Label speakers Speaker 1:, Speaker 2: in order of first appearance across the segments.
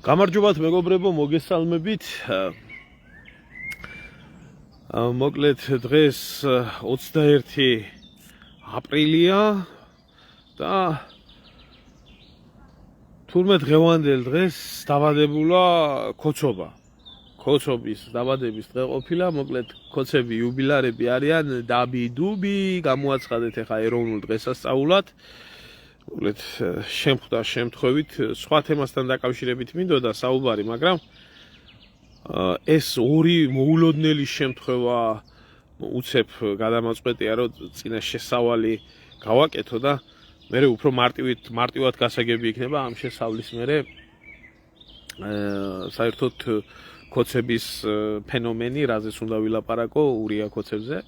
Speaker 1: გამარჯობათ მეგობრებო, მოგესალმებით. მოკლედ დღეს 21 აპრილია და თურმე დღევანდელ დღეს დაბადებულა ქოცობა. ქოცობის დაბადების დღე ყოფილა, მოკლედ ქოცები იუბილარები არიან დაბი-დუბი, გამოაცხადეთ ახლა ეროვნულ დღესასწაულად. მოკლედ შემხვდა შემთხვევით სხვა თემასთან დაკავშირებით მინდოდა საუბარი, მაგრამ ეს ორი მოულოდნელი შემთხვევა უცებ გადამაწყვეტია, რომ წინა შესავალი გავაკეთო და მე უფრო მარტივად გასაგები იქნება ამ შესავლის მერე საერთოდ ქოცების ფენომენი, რაზეც უნდა ვილაპარაკო, ურია ქოცებზე.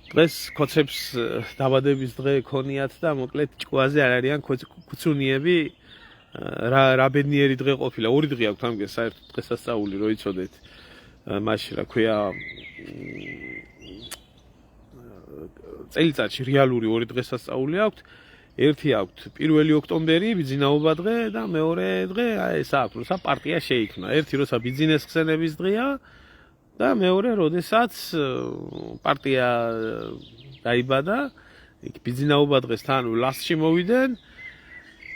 Speaker 1: დღეს ქოცებს დაბადების დღე ქონიათ და მოკლედ ჭკუაზე არ არიან ქუცუნიები, რა ბედნიერი დღე ყოფილა. ორი დღე აქვს ამგე საერთოდ დღესასწაული, რო იცოდეთ. მაშინ რა ქვია, წელიწადში რეალური ორი დღესასწაული აქვს. ერთი აქვს 1 ოქტომბერი, ბიძინაობა დღე და მეორე დღე ეს აქვს, როცა პარტია შეიქმნა. ერთი როცა ბიძინეს ხსენების დღეა და მეორე როდესაც პარტია დაიბადა, იქ ბიძინაობა დღეს თან ლასტში მოვიდნენ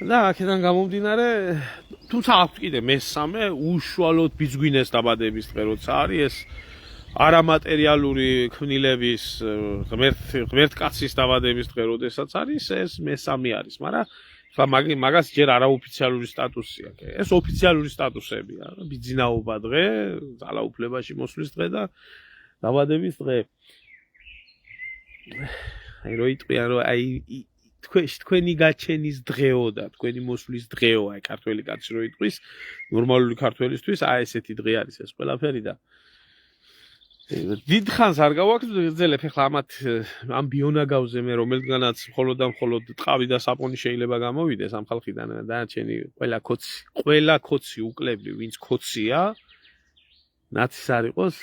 Speaker 1: და აქედან გამომდინარე, თუმცა აქვს კიდე მესამე უშუალოდ ბიძგვინეს დაბადების დღე, როცა არის ეს არამატერიალური ქმნილების ღმერთკაცის დაბადების დღე, როდესაც არის ეს მესამე არის, მაგრამ ხა მაგას ჯერ არაოფიციალური სტატუსი აქვს. ეს ოფიციალური სტატუსებია, ბიძინაობა დღე, ძალაუფლებაში მოსვლის დღე და დაბადების დღე. აი რო იტყვიან, რომ აი თქვენი გაჩენის დღეო და თქვენი მოსვლის დღეო, აი ქართველი კაცი რო იტყვის, ნორმალური ქართველისთვის აი ესეთი დღე არის ეს ყველაფერი და დიდხანს არ გავაგრძელებ ახლა ამ ბიონაგავზე მე რომელთგანაც მხოლოდ ტყავი და საპონი შეიძლება გამოვიდეს ამ ხალხიდან დანარჩენი ყველა ქოცი უკლებლი ვინც ქოცია ნაცის არ იყოს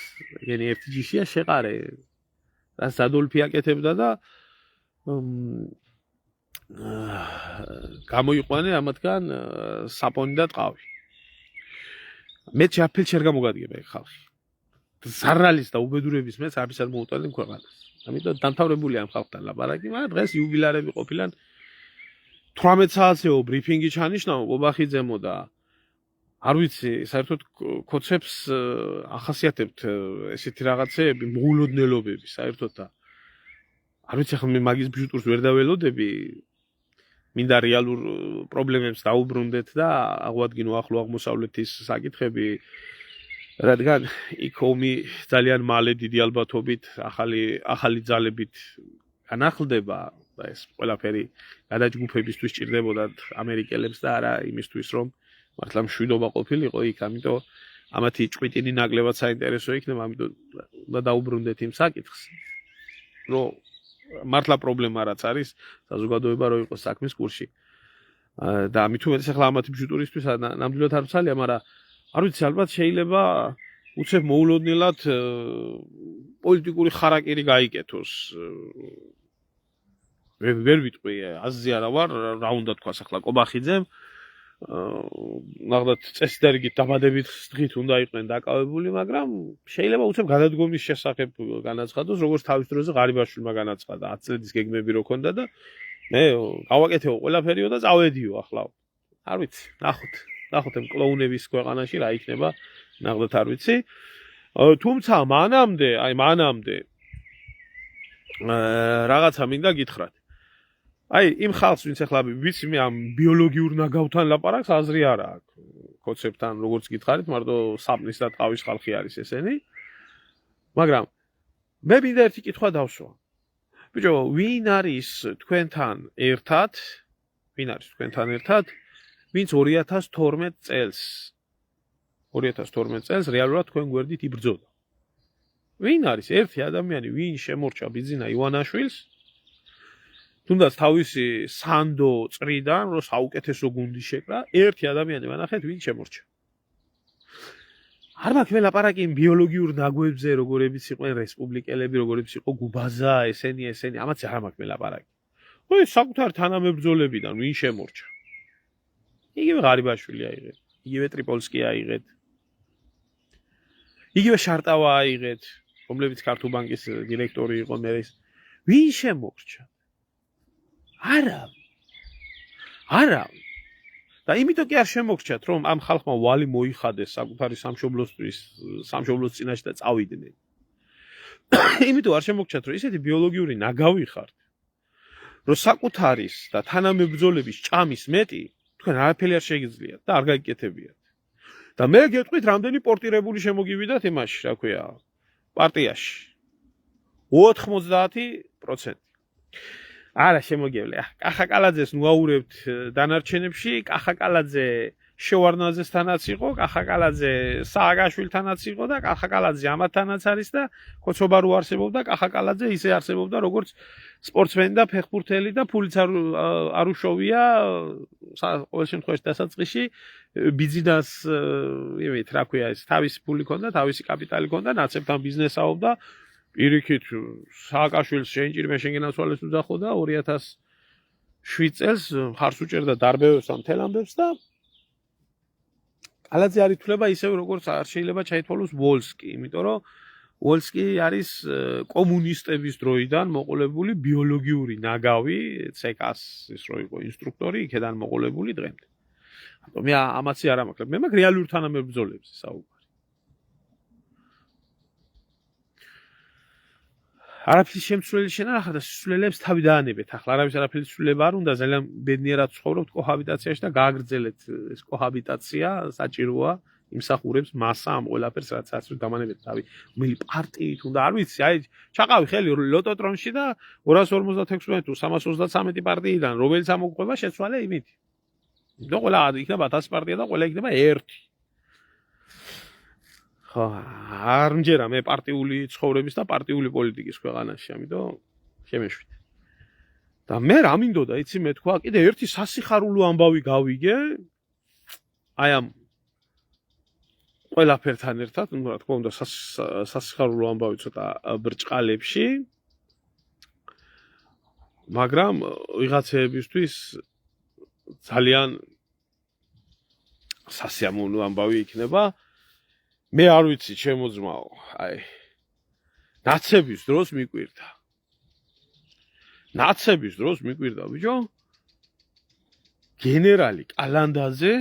Speaker 1: ეგენი ერთი ჯიშია შეყარე რას ადოლფი აკეთებდა და გამოიყვანე ამათგან საპონი და ტყავი მე ჩაფილ შერ გამოგადგება ეგ ხალხი ზარალის და უბედურების მეც არაფერად მოუტანდნენ ქვეყანას. ამიტომ დამთავრებულია ამ ხალხთან ლაპარაკი, მაგრამ დღეს იუბილარები ყოფილან 18 საათეო ბრიფინგი ჩანიშნაო ყობახიძემო და არ ვიცი, საერთოდ ქოცებს ახასიათებთ ესეთი რაღაცეები, მოულოდნელობები საერთოდ და არ ვიცი ახლა მე მაგის ბიუტურს ვერ დაველოდები, მინდა რეალურ პრობლემებს დაუბრუნდეთ და აღვადგინო ახლო აღმოსავლეთის საკითხები რადგან იქ ომი ძალიან მალე დიდი ალბათობით ახალი ძალებით განახლდება და ეს ყველაფერი გადაჯგუფებისთვის ჭირდებოდათ ამერიკელებს და არა იმისთვის რომ მართლა მშვიდობა ყოფილიყო იქ, ამიტომ ამათი ჭყვიტინი ნაკლებად საინტერესო იქნება, ამიტომ უნდა დაუბრუნდეთ იმ საკითხს, რომ მართლა პრობლემა რაც არის საზოგადოება რო იყოს საქმის კურსში და ამით უმეტეს ახლა ამათი ბიუტურისთვის ნამდვილად არ ვცალია, მაგრამ არ ვიცი, ალბათ შეიძლება უცებ მოულოდნელად პოლიტიკური ხარაკერი გაიკეთოს. ვერ ვიტყვი, აზზე არა ვარ, რა უნდა თქვას ახლა ყობახიძემ. ნახდათ წესდერგით დაბადებით დღით უნდა იყვნენ დაკავებული, მაგრამ შეიძლება უცებ გადადგომის შესახებ განაცხადოს, როგორც თავის დროზე ღარიბაშვილმა განაცხადა, 10 წლების გეგმები რო ქონდა და მე გავაკეთეო ყველაფერიო და წავედიო ახლა. არ ვიცი, ნახოთ ამ კლოუნების ქვეყანაში რა იქნება, ნახდათ არ ვიცი. თუმცა მანამდე რაღაცა მინდა გითხრათ. აი იმ ხალხს ვინც ახლა ვიცი მე ამ ბიოლოგიურ ნაგავთან ლაპარაკს აზრი არა აქვს. ქოცებთან როგორც გითხარით, მარტო საპნის და ტყავის ხალხი არის ესენი. მაგრამ მე მინდა ერთი კითხვა დავსვა. ბიჭო, ვინ არის თქვენთან ერთად? ვინც 2012 წელს რეალურად თქვენ გვერდით იბრძოდა. ვინ არის ერთი ადამიანი, ვინ შემორჩა ბიძინა ივანაშვილს? თუნდაც თავისი სანდო წრიდან, რომ საუკეთესო გუნდი შეკრა, ერთი ადამიანი ვანახეთ, ვინ შემორჩა. არ მაქვს მე ლაპარაკი იმ ბიოლოგიურ ნაგვებზე, როგორებიც იყვნენ რესპუბლიკელები, როგორებიც იყო გუბაზა, ესენი, ამაც არ მაქვს მე ლაპარაკი. ой საკუთარ თანამებრძოლებიდან ვინ შემორჩა იგივე ღარიბაშვილი აიღე იგივე ტრიპოლსკი აიღეთ. იგივე შარტავა აიღეთ, რომლებიც ქართულ ბანკის დირექტორი იყო მერე. ვინ შემოგრჩა? არა. და იმიტომ კი არ შემოგრჩათ, რომ ამ ხალხმა ვალი მოიხადეს საკუთარი სამშობლოს წინაშე და წავიდნენ. იმიტომ არ შემოგრჩათ, რომ ისეთი ბიოლოგიური ნაგავი ხართ, რომ საკუთარის და თანამებრძოლების ჭამის მეტი თქვენ არაფერი არ შეგიძლიათ და არ გაიკეთებიათ. და მე გეტყვით, რამდენი პორტირებული შემოგივიდათ იმაში, რა ქვია, პარტიაში. 90%. არა შემოგევლე. კახაკალაძეს ნუაურებთ დანარჩენებში, კახაკალაძე შევარნაძესთანაც იყო, კახაკალაძე სააგაშვილთანაც იყო და კახაკალაძე ამათთანაც არის და ხოცობა რო არსებობდა, კახაკალაძე ისე არსებობდა, როგორც სპორტსმენი და ფეხბურთელი და ფულიც არ უშოვია ყოველ შემთხვევაში დასაწყისში ბიზნეს იმით, რა ქვია ეს, თავისი ფული ქონდა, თავისი კაპიტალი ქონდა, ნაცებთან ბიზნესაობდა. პირიქით სააკაშვილს შეინჭირება შენგენაცვალეს უძახო და 2007 წელს მხარს უჭერდა დარბევებს ამ მთელ ამბებს და კალაძე არ ითვლება ისევ როგორც არ შეიძლება ჩაითვალოს ვოლსკი, იმიტომ რომ ვოლსკი არის კომუნისტების დროიდან მოყოლებული ბიოლოგიური ნაგავი, ცეკას ის რო იყო ინსტრუქტორი, იქედან მოყოლებული დღემდე. მე ამაცი არ ამაკლებ. მე მაგ რეალურ თანამებრძოლებზე საუბარი. არაფრის შემცვლელი შენ არ ახლა და სულელებს თავი დაანებეთ. ახლა არავის არაფრის სულება არ უნდა, ძალიან ბედნიერად ცხოვრობთ კოჰაბიტაციაში და გააგრძელეთ ეს კოჰაბიტაცია, საჭიროა, იმსახურებს მასა ამ ყველაფერს, რაც არც დამანებეთ თავი. რომელი პარტიით უნდა, არ ვიცი, აი ჩაყავი ხელი ლოტოტრონში და 256 თუ 333 პარტიიდან რომელიც ამოგვყვება შეცვალე იმით. და ყველა იქნება 1000 პარტია და ყველა იქნება ერთი. ხო, არ მჯერა მე პარტიული ცხოვრების და პარტიული პოლიტიკის ქვეყანაში, ამიტომ შემეშვით. და მე რა მინდოდა, იცი მე თქვა, კიდე ერთი სასიხარულო ამბავი გავიგე. აი ამ ყველაფერთან ერთად, ну, რა თქმა უნდა, სასიხარულო ამბავი ცოტა ბრჭყალებში. მაგრამ ვიღაცეებისთვის ძალიან სასიამოვნო ამბავი იქნება. მე არ ვიცი, ჩემო ძმაო, აი ნაცების დროს მიკვირდა. ნაცების დროს მიკვირდა, ბიჭო. გენერალი კალანდაძე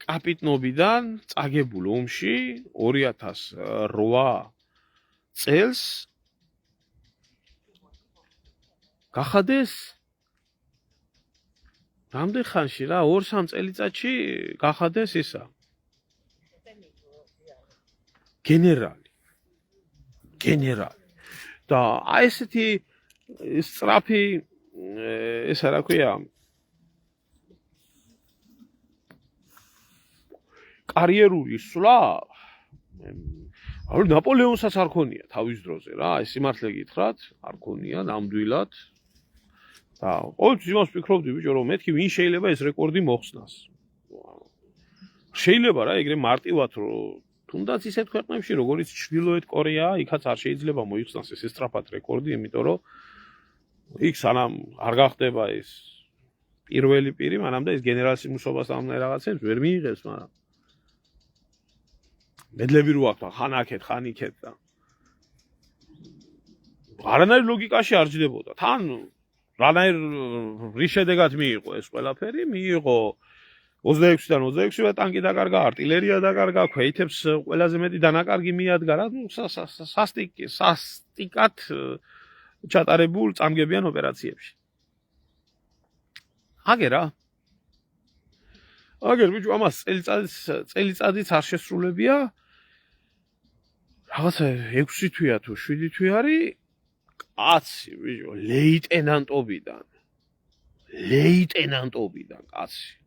Speaker 1: კაპიტნობიდან წაგებულ ომში 2008 წელს გახადეს რამდენ ხანში რა 2-3 წელიწადში გახადეს ისა გენერალი და აი ესეთი სწრაფი ესა რა ქვია კარიერული სვლა ანუ ნაპოლეონსაც არ ქონია თავის დროზე რა ეს სიმართლე გითხრათ არ ქონია ნამდვილად და ყოველთვის იმას ვფიქრობდი ბიჭო რომ მეთქი ვინ შეიძლება ეს რეკორდი მოხსნას შეიძლება რა ეგრე მარტივად რომ თუნდაც ისეთ ქვეყნებში როგორიც ჩრდილოეთ კორეაა იქაც არ შეიძლება მოიხსნას ეს სწრაფად რეკორდი იმიტომ რომ იქ სანამ არ გახდება ეს პირველი პირი მანამდე ეს გენერალ-სიმუსობას ამ რაღაცებს ვერ მიიღებს მაგრამ მედლები რო აქვს ხან აქეთ ხან იქეთ და არანაირ ლოგიკაში არ ჯდებოდა თან რანაირ რის შედეგად მიიღო ეს ყველაფერი მიიღო 26-დან 26-ვე ტანკი დაკარგა артиლერია დაკარგა ქვეითებს ყველაზე მეტი დანაკარგი მიადგა რა სასტიკად ჩატარებულ წამგებიან ოპერაციებში აგერა აგერ ბიჭო ამას წელიწადიც არ შესრულებია რაღაცა 6 თვეა თუ 7 თვე არის კაცი ბიჭო ლეიტენანტობიდან კაცი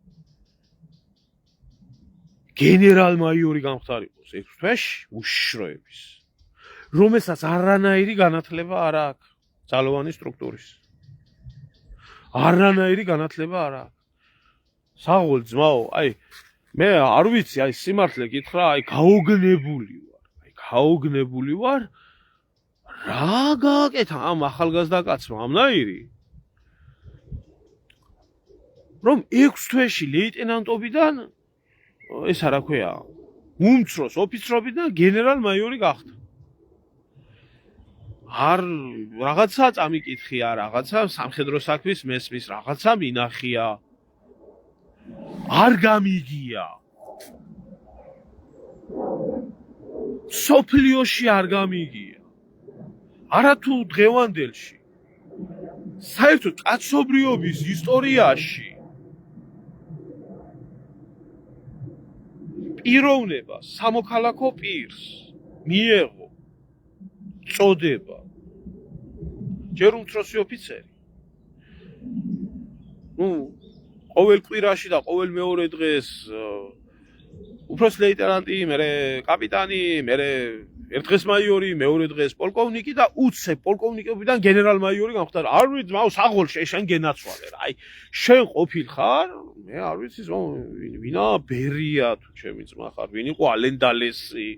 Speaker 1: გენერალ-მაიორი გამხდარიყოს 6 თვეში უშიშროების რომელსაც არანაირი განათლება არ აქვს ძალოვანი სტრუქტურის არანაირი განათლება არ აქვს საღოლ ძმაო აი მე არ ვიცი აი სიმართლე გითხრა აი გაოგნებული ვარ რა გააკეთა ამ ახალგაზრდა კაცმა ამნაირი რომ 6 თვეში ლეიტენანტობიდან ეს არა ქვია უმცროს ოფიცრობიდან გენერალ-მაიორი გახდა. არ რაღაცა წამიკითხია, რაღაცა სამხედრო საქმის მესმის, რაღაცა მინახია. არ გამიგია. სოფლიოში არ გამიგია. არათუ დღევანდელში. საერთოდ კაცობრიობის ისტორიაში პიროვნება სამოქალაქო პირს მიეღო წოდება ჯერ უმცროსი ოფიცერი. ყოველ კვირაში და ყოველ მეორე დღეს უფროსი ლეიტენანტი, მერე კაპიტანი, მერე ერთ დღეს მაიორი, მეორე დღეს პოლკოვნიკი და უცებ პოლკოვნიკებიდან გენერალ-მაიორი გამხდარა. არ ვიცი, მაუს აღოლში შენ გენაცვალე რა. აი, შენ ყოფილ ხარ? მე არ ვიცი, ვინა ბერია თუ ჩემი ძმა ხარ, ვინ იყო ალენდალესი?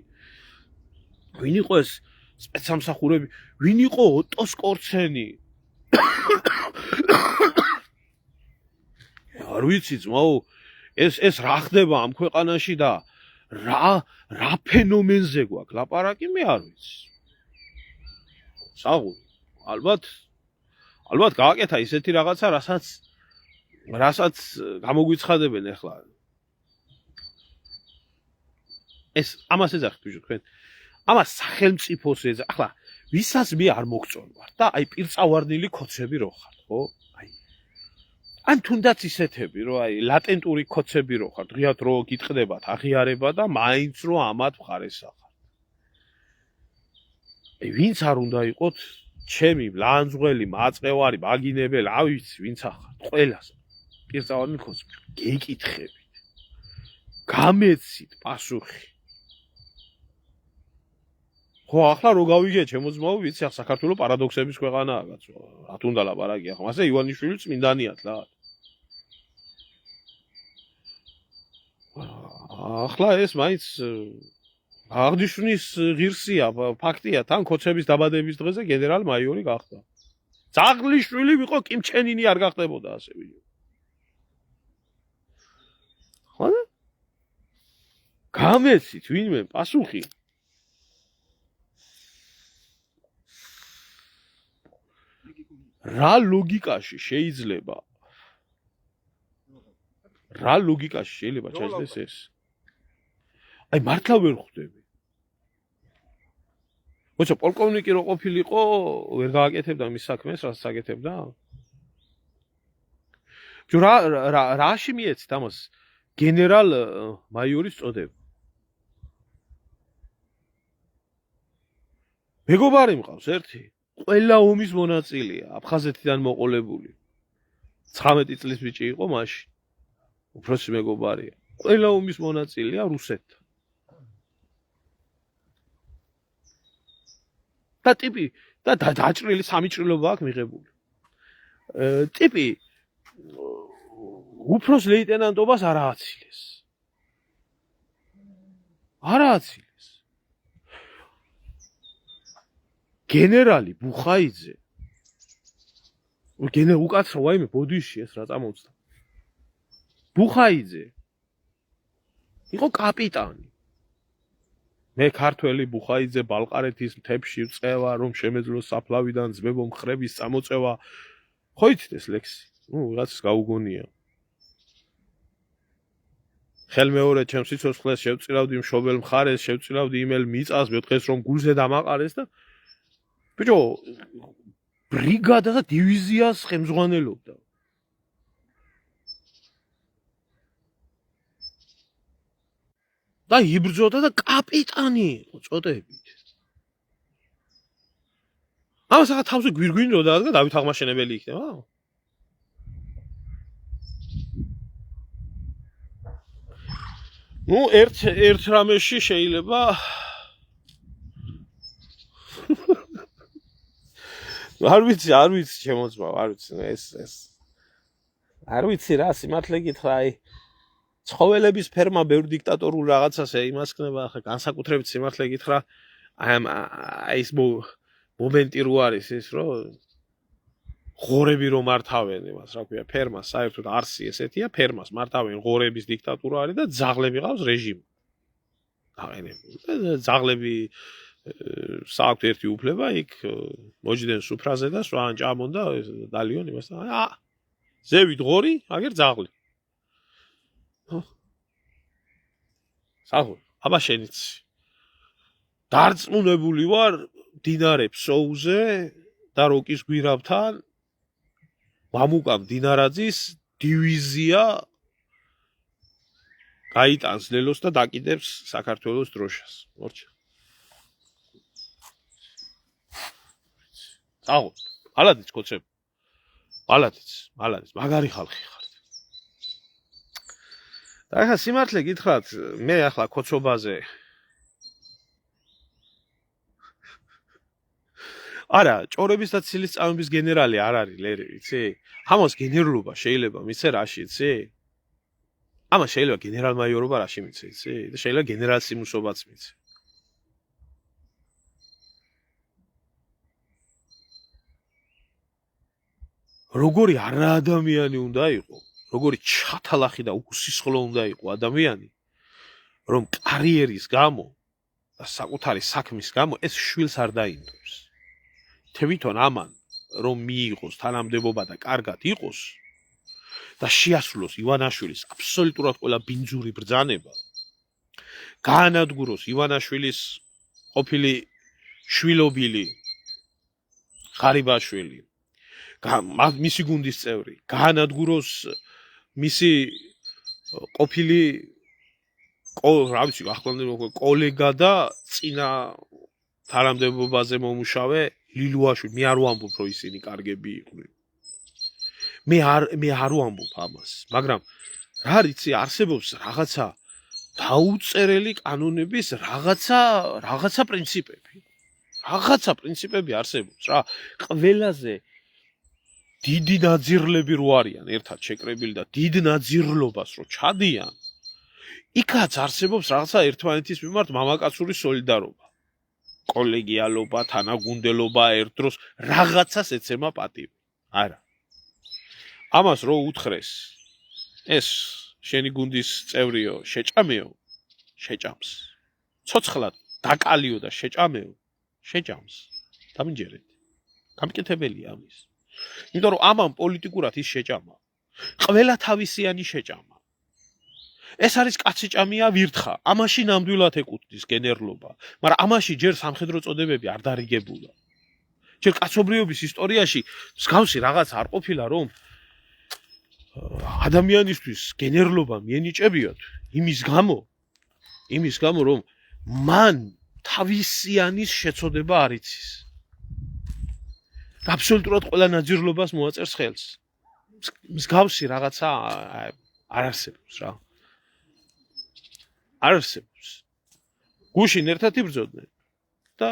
Speaker 1: ვინ იყო ეს სპეცსამსახურები? ვინ იყო ოტო სკორცენი? არ ვიცი, ძმაო, ეს რა ხდება ამ ქვეყანაში და რა ფენომენზე გვაქვს ლაპარაკი, მე არ ვიცი. საღუ, ალბათ გააკეთა ისეთი რაღაცა, რასაც გამოგვიცხადებენ ახლა. ეს ამას ეძახით ბიჭო თქვენ. ამას სახელმწიფოს ეძახ. ახლა ვისაც მე არ მოგწონვარ და აი პირწავარნილი ქოცები რო ხარ, ხო? ან თუნდაც ისეთები, რომ აი ლატენტური ქოცები რო ხარ, დღიათ რო გიტყდებათ აღიარება და მაინც რო ამათ მხარეს ახართ. აი ვინც არ უნდა იყოთ ჩემი ლანძღველი, მაწყევარი, მაგინებელი, არ ვიცი, ვინც ახართ, ყველას პირწავარნილი ქოცები გეკითხებით. გამეცით პასუხი. ხო, ახლა რო გავიგე ჩემო ძმაო, ვიცი, ახლა საქართველოს პარადოქსების ქვეყანაა, კაცო. რა თუნდა ლაპარაკია, ხო, ასე ივანიშვილი წმინდანიათ რა. ახლა ეს მაინც აღნიშნის ღირსია, ფაქტია, თან ქოცების დაბადების დღეზე გენერალ-მაიორი გახდა. ძაღლიშვილი ვიყო, კიმ ჩენ ინი არ გახდებოდა ასე ვიდეო. ხო? გამეცით ვინმე პასუხი. რა ლოგიკაში შეიძლება ჩაჯდეს ეს? აი მართლა ვერ ხვდები. მოიცა პოლკოვნიკი რო ყოფილიყო, ვერ გააკეთებდა მის საქმეს, რაც აკეთებდა? ჯო რაში მიეცით ამას გენერალ-მაიორის წოდება? მეგობარი მყავს ერთი, ყველა ომის მონაწილეა, აფხაზეთიდან მოყოლებული. 19 წლის ბიჭი იყო მაშინ. უფროსი მეგობარია. ყველა ომის მონაწილეა რუსეთთან. და ტიპი და დაჭრილი სამიჭრილობა აქვს მიღებული. ტიპი უფროს ლეიტენანტობას არ ააცილეს. გენერალი ბუხაიძე. უკაცრ ვაიმე ბოდიში ეს რა წამოწდა. ბუხაიძე იყო კაპიტანი. მე ქართველი ბუხაიძე ბალყარეთის მთებში ვწევა, რომ შემეძლოს საფლავიდან ძმებო მხრების წამოწევა. ხო იცით ეს ლექსი? რაღაც გაუგონია. ხელმეორე ჩემს სიცოცხლეს შევწირავდი მშობელ მხარეს, შევწირავდი იმელ მიწას, მე დღეს რომ გულზე დამაყარეს და ბიჭო ბრიგადა და დივიზიას ხელმძღვანელობდა. და იბრძოდა და კაპიტანი იყო წოდებით. ამას ახლა თავზე გვირგვინდოდა და დავით აღმაშენებელი იქნება. ერთ რამეში შეიძლება არ ვიცი ჩემო ძმა, არ ვიცი ეს არ ვიცი რა სიმართლე გითხრა, აი ცხოველების ფერმა ბევრ დიქტატორულ რაღაცას იმას ქნება, ახლა განსაკუთრებით სიმართლე გითხრა, აი ეს მომენტი რო არის ის, რომ ღორები რომ მართავენ იმას, რა ქვია, ფერმას, საერთოდ არსი ესეთია, ფერმას მართავენ ღორების დიქტატურა არის და ძაღლები ყავს რეჟიმი. აღენებული. ძაღლები საქვთ ერთი უფლება, იქ მოჯდნენ სუფრაზე და სვან ჭამონ და დალიონ იმას და ზევით ღორი, აგერ ძაღლი. საღო, აბა შენიც. დარწმუნებული ვარ დინარე ფსოუზე და როკის გვირავთან მამუკა დინარაძის დივიზია გაიტანს ლელოს და დაკიდებს საქართველოს დროშას. მორჩა. საღო, მალადიც კოცებ. მალადიც, მაგარი ხალხი ხართ. და ახლა სიმართლე გითხრათ, მე ახლა კოცობაზე არა, ჭორების და ცილის წამების გენერალი არ არის ლერი, იცი? ამას გენერლობა შეიძლება მიცე რაში, იცი? ამას შეიძლება გენერალ-მაიორობა რაში მიცე, იცი? და შეიძლება გენერალ-სიმუსობაც მიცე. როგორი არაადამიანი უნდა იყო, როგორი ჩათალახი და უსისხლო უნდა იყო ადამიანი, რომ კარიერის გამო და საკუთარი საქმის გამო ეს შვილს არ დაინდობს. თვითონ ამან რომ მიიღოს თანამდებობა და კარგად იყოს და შეასრულოს ივანაშვილის აბსოლუტურად ყველა ბინძური ბრძანება, გაანადგუროს ივანაშვილის ყოფილი შვილობილი ღარიბაშვილი, მისი გუნდის წევრი, გაანადგუროს მისი ყოფილი რა ვიცი, ახლანდელი კოლეგა და წინა თანამდებობაზე მომუშავე ლილუაშვილი, მე არ ვამბობ, რომ ისინი კარგები იყვნენ. მე არ ვამბობ ამას, მაგრამ რა რიცი არსებობს რაღაცა დაუწერელი კანონების რაღაცა პრინციპები. რაღაცა პრინციპები არსებობს რა. ყველაზე დიდი ნაძირლები რო არიან ერთად შეკრებილი და დიდ ნაძირლობას რო ჩადიან, იქაც არსებობს რაღაცა ერთმანეთის მიმართ მამაკაცური სოლიდარობა. კოლეგიალობა, თანაგუნდელობა, ერთ დროს რაღაცას ეცემა პატივი. არა. ამას რო უთხრეს, ეს შენი გუნდის წევრიო, შეჭამეო, შეჭამს. ცოცხლად დაკალიო და შეჭამეო, შეჭამს. დამინჯერეთ. გამკეთებელია ამის. იმიტომ რომ ამან პოლიტიკურად ის შეჭამა. ყველა თავისიანი შეჭამა. ეს არის კაცი ჭამია ვირთხა, ამაში ნამდვილად ეკუთვნის გენერლობა, მაგრამ ამაში ჯერ სამხედრო წოდებები არ დარიგებულა. ჯერ კაცობრიობის ისტორიაში მსგავსი რაღაც არ ყოფილა, რომ ადამიანისთვის გენერლობა მიენიჭებიოთ იმის გამო, რომ მან თავისიანის შეცოდება არ იცის. აბსოლუტურად ყველა ნაძირლობას მოაწერს ხელს. მსგავსი რაღაცა არ არსებობს რა. არ არსებობს. გუშინ ერთად იბრძოდნენ და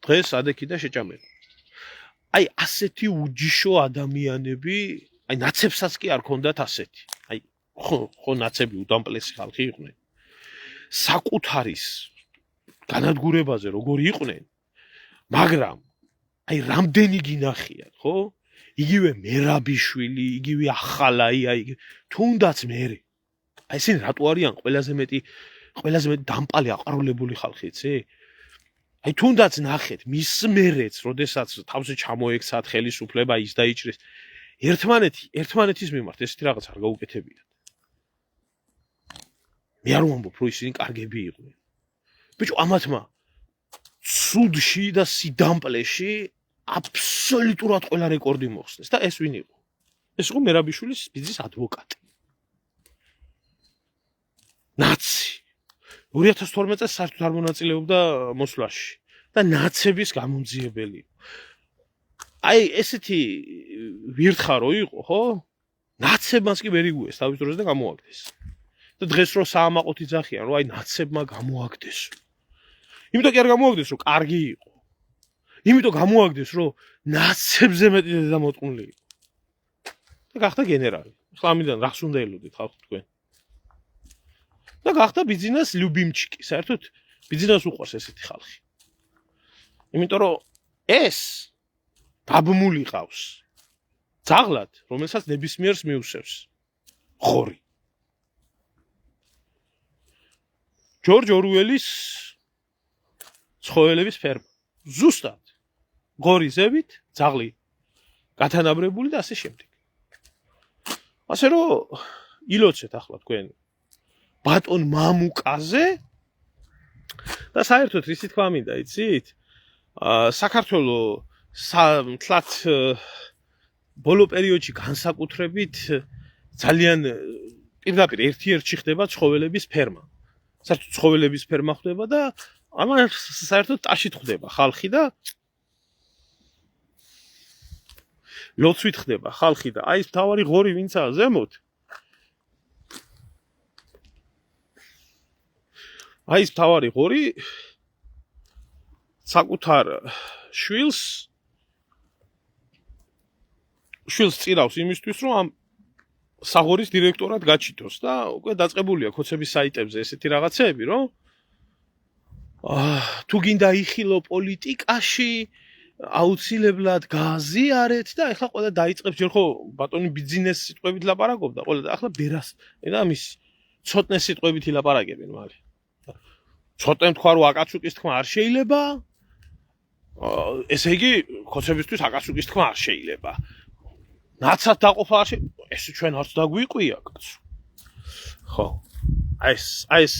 Speaker 1: დღეს ადექი და შეჭამება. აი ასეთი უჯიშო ადამიანები, აი ნაცებსაც კი არ ქონდათ ასეთი. აი ხო ნაცები უდამპლესი ხალხი იყვნენ. საკუთარის განადგურებაზე როგორი იყვნენ, მაგრამ აი რამდენი გინახიათ, ხო? იგივე მერაბიშვილი, იგივე ახალაი, აი თუნდაც მერე. აი ესენი რატო არიან ყველაზე მეტი დამპალი აყაროლებული ხალხი, იცი? აი თუნდაც ნახეთ, მის მერეც, როდესაც თავზე ჩამოექცათ ხელისუფლება ის დაიჭრეს, ერთმანეთის მიმართ ესეთი რაღაც არ გაუკეთებიათ. მე არ ვამბობ, რომ ისინი კარგები იყვნენ. ბიჭო, ამათმა ცუდში და სიდამპლეში აბსოლუტურად ყველა რეკორდი მოხსნეს და ეს ვინ იყო? ეს იყო მერაბიშვილის ბიძის ადვოკატი. ნაცი. 2012 წელს საერთოდ არ მონაწილეობდა მოსვლაში და ნაცების გამომძიებელი. აი ესეთი ვირთხა რო იყო, ხო? ნაცებმაც კი ვერ იგუეს თავის დროზე და გამოაგდეს. და დღეს რო საამაყოთ იძახიან, რომ აი ნაცებმა გამოაგდეს. იმიტომ კი არ გამოაგდეს, რომ კარგი იყო. იმიტომ გამოაგდეს, რომ ნაცებზე მეტი დედამოტყუნლი იყო. და გახდა გენერალი. ახლა ამიდან რას უნდა ელოდეთ ხალხო თქვენ? და გახდა ბიძინას ლიუბიმჩიკი. საერთოდ ბიძინას უყვარს ესეთი ხალხი. იმიტომ რომ ეს დაბმული ყავს ძაღლად, რომელსაც ნებისმიერს მიუსევს. ღორი. ჯორჯ ორუელის ცხოველების ფერმა. ზუსტად. ღორი ზევით, ძაღლი გათანაბრებული და ასე შემდეგ. ასე რომ ილოცეთ ახლა თქვენ ბატონ მამუკაზე და საერთოდ ისი თქვა მინდა, იცით? საქართველოს თლათ ბოლო პერიოდში განსაკუთრებით ძალიან პირდაპირ ერთ-ერთი ხდება ცხოველების ფერმა. საერთოდ ცხოველების ფერმა ხდება და ამას საერთოდ ტაშით ხდება ხალხი და ლოცვით ხდება ხალხი და აი ეს მთავარი ღორი ვინცაა ზემოთ. აი ეს მთავარი ღორი საკუთარ შვილს წირავს იმისთვის, რომ ამ საღორის დირექტორად გაჩითოს და უკვე დაწყებულია ქოცების საიტებზე ესეთი რაღაცეები, რომ თუ გინდა იხილო პოლიტიკაში, აუცილებლად გააზიარეთ და ეხლა ყველა დაიწყებს ჯერ ხო ბატონი ბიზნეს სიტყვებით ლაპარაკობდა, ყველა და ახლა ბერას და მის ცოტნე სიტყვებით ილაპარაკებენ მალე. ცოტნე თქვა რომ აკაცუკის თქმა არ შეიძლება, ესე იგი ქოცებისთვის აკაცუკის თქმა არ შეიძლება. ნაცად დაყოფა არ შეიძლება. ეს ჩვენ არც დაგვიყვია, კაცო. ხო. აი ეს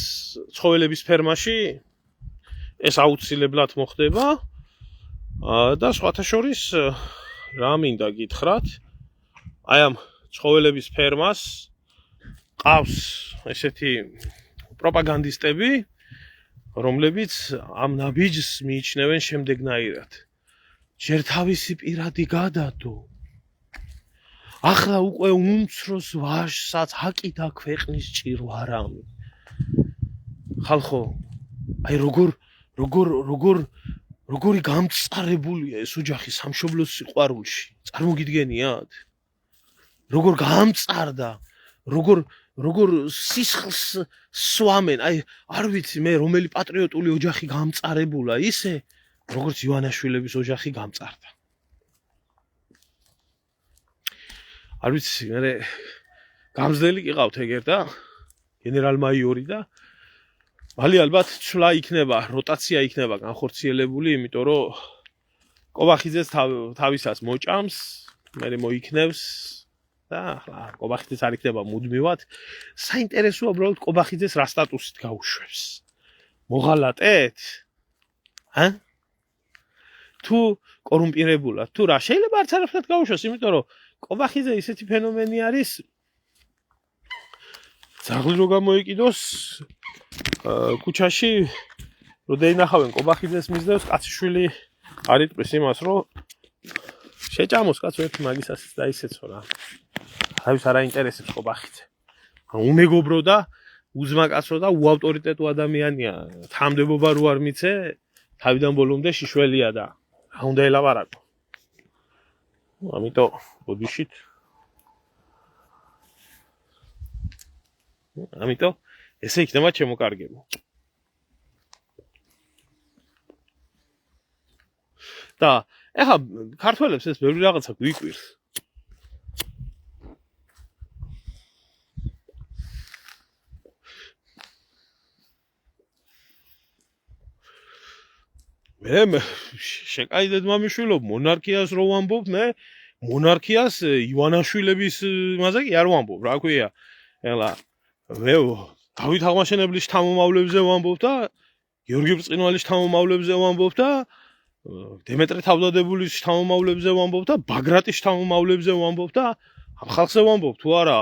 Speaker 1: ცხოველების ფერმაში ეს აუცილებლად მოხდება. და სხვათა შორის რა მინდა გითხრათ, აი ამ ცხოველების ფერმას ყავს ესეთი პროპაგანდისტები, რომლებიც ამ ნაბიჯს მიიჩნევენ შემდეგნაირად. ჯერ თავისი პირადი გადადო. ახლა უკვე უმცროს ვაჟსაც აკით აქვეყნის ჭირვარამი. ხალხო, აი როგორი გამწარებულია ეს ოჯახი სამშობლოს სიყვარულში. წარმოგიდგენიათ? როგორ გამწარდა, როგორ სისხლს სვამენ. აი, არ ვიცი მე რომელი პატრიოტული ოჯახი გამწარებულა ისე, როგორც ივანაშვილების ოჯახი გამწარდა. არ ვიცი, მე გამზდელი ყიყავთ ეგერ და გენერალ-მაიორი და მალე ალბათ ცვლა იქნება, როტაცია იქნება განხორციელებული, იმიტომ რომ კობახიძეს თავისას მოჭამს, მე მოიქნევს და ახლა კობახიძეს არ იქნება მუდმივად. საინტერესოა უბრალოდ კობახიძეს რა სტატუსით გაუშვებს. მოღალატეთ? თუ კორუმპირებულად, თუ რა, შეიძლება არც არაფრად გაუშვას, იმიტომ რომ კობახიძე ისეთი ფენომენი არის, ძაღლი რო გამოიყიდოს ქუჩაში რო დაინახავენ კობახიძეს მისდევს, კაციშვილი არ იტყვის იმას, რომ შეჭამოს კაცო ერთი მაგისას და ისეცო რა. აივის არ აინტერესებს კობახიძე. უმეგობრო და უზმაკაცო და უავტორიტეტო ადამიანია. თანამდებობა რო არ მიცე, თავიდან ბოლომდე შიშველია და რა უნდა ელაპარაკო. ამიტომ ბოდიშით. ამიტომ ესე იქნება შემოკარგებო. და ეხლა ქართველებს ეს ბევრი რაღაცა გვიკვირს. მე შეკაიდეთ მამიშვილო, მონარქიას რო ვამბობ, მე მონარქიას ივანაშვილების მასე კი არ ვამბობ, რა ქვია. ეხლა მე დავით აღმაშენებლის შთამომავლებზე ვამბობ და გიორგი ბრწყინვალის შთამომავლებზე ვამბობ და დემეტრე თავდადებულის შთამომავლებზე ვამბობ და ბაგრატის შთამომავლებზე ვამბობ და ამ ხალხზე ვამბობ თუ არა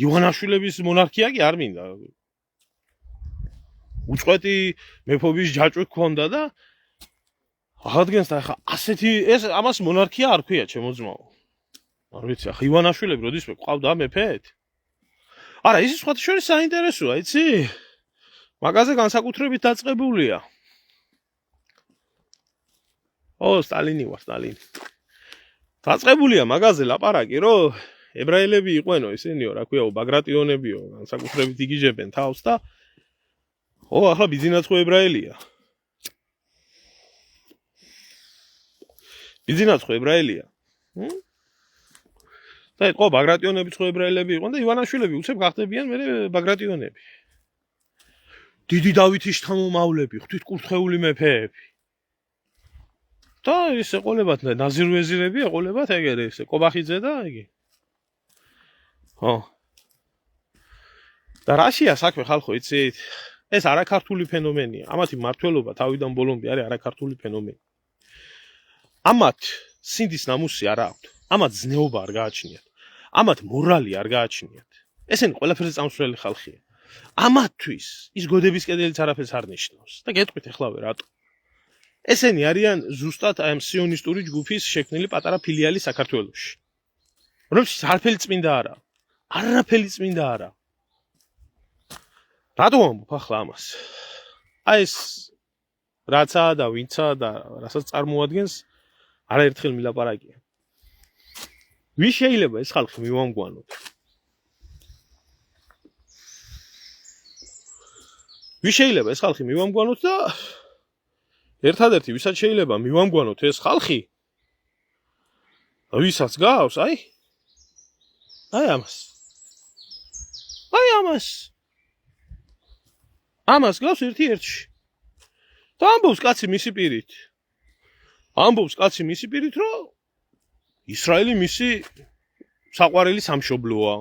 Speaker 1: ივანაშვილების მონარქია კი არ მინდა. უწყვეტი მეფობის ჯაჭვი გქონდა და აღადგენს და ახლა ასეთი ეს ამას მონარქია არ ქვია ჩემო ძმაო. არ ვიცი, ახლა ივანაშვილები როდისმე ყავდა მეფეთ? არა, ის სხვათა შორის საინტერესოა, იცი? მაგაზე განსაკუთრებით დაწყებულია. სტალინი ვარ, სტალინი. დაწყებულია მაგაზე ლაპარაკი, რომ ებრაელები იყვენო, ისინიო, რა ქვიაო, ბაგრატიონებიო, განსაკუთრებით იგიჟებენ თავს და ახლა ბიძინაც ხო ებრაელია. ბიძინაც ხო ებრაელია. და იყო ბაგრატიონებიც ხო ებრაელები იყვნენ და ივანაშვილები უცებ გახდებიან მე ბაგრატიონები. დიდი დავითის შთამომავლები, ღვთისმკურთხეული მეფეები. და ეს ეყოლებათ ნაზირ ვეზირები ეყოლებათ ეგრე ეს კობახიძე და იგი. ხო. და რაშია საქმე ხალხო იცით? ეს არაქართული ფენომენია. ამათი მართლობა თავიდან ბოლომდე არის არაქართული ფენომენი. ამათ სინდის ნამუსი არ აქვთ. ამათ ზნეობა არ გააჩნიათ. ამათ მორალი არ გააჩნიათ. ესენი ყველაფერზე წამსვლელი ხალხია. ამათთვის ის გოდების კედელიც არაფერს არ ნიშნავს. და გეტყვით ახლავე რატო? ესენი არიან ზუსტად ამ სიონისტური ჯგუფის შექმნილი პატარა ფილიალი საქართველოში. რომლის არაფერი წმინდა არა. არაფერი წმინდა არა. რატო ამბობ ახლა ამას? აი ეს რაცა და ვინცა და რასაც წარმოადგენს არაერთხელ მილაპარაკია. ვის შეიძლება ეს ხალხი მივამგვანოთ? ვის შეიძლება ეს ხალხი მივამგვანოთ და ერთადერთი ვისაც შეიძლება მივამგვანოთ ეს ხალხი ვისაც გავს აი ამას გავს ერთ-ერთი და ამბობს კაცი მისი პირით რომ ისრაელი მისი საყვარელი სამშობლოა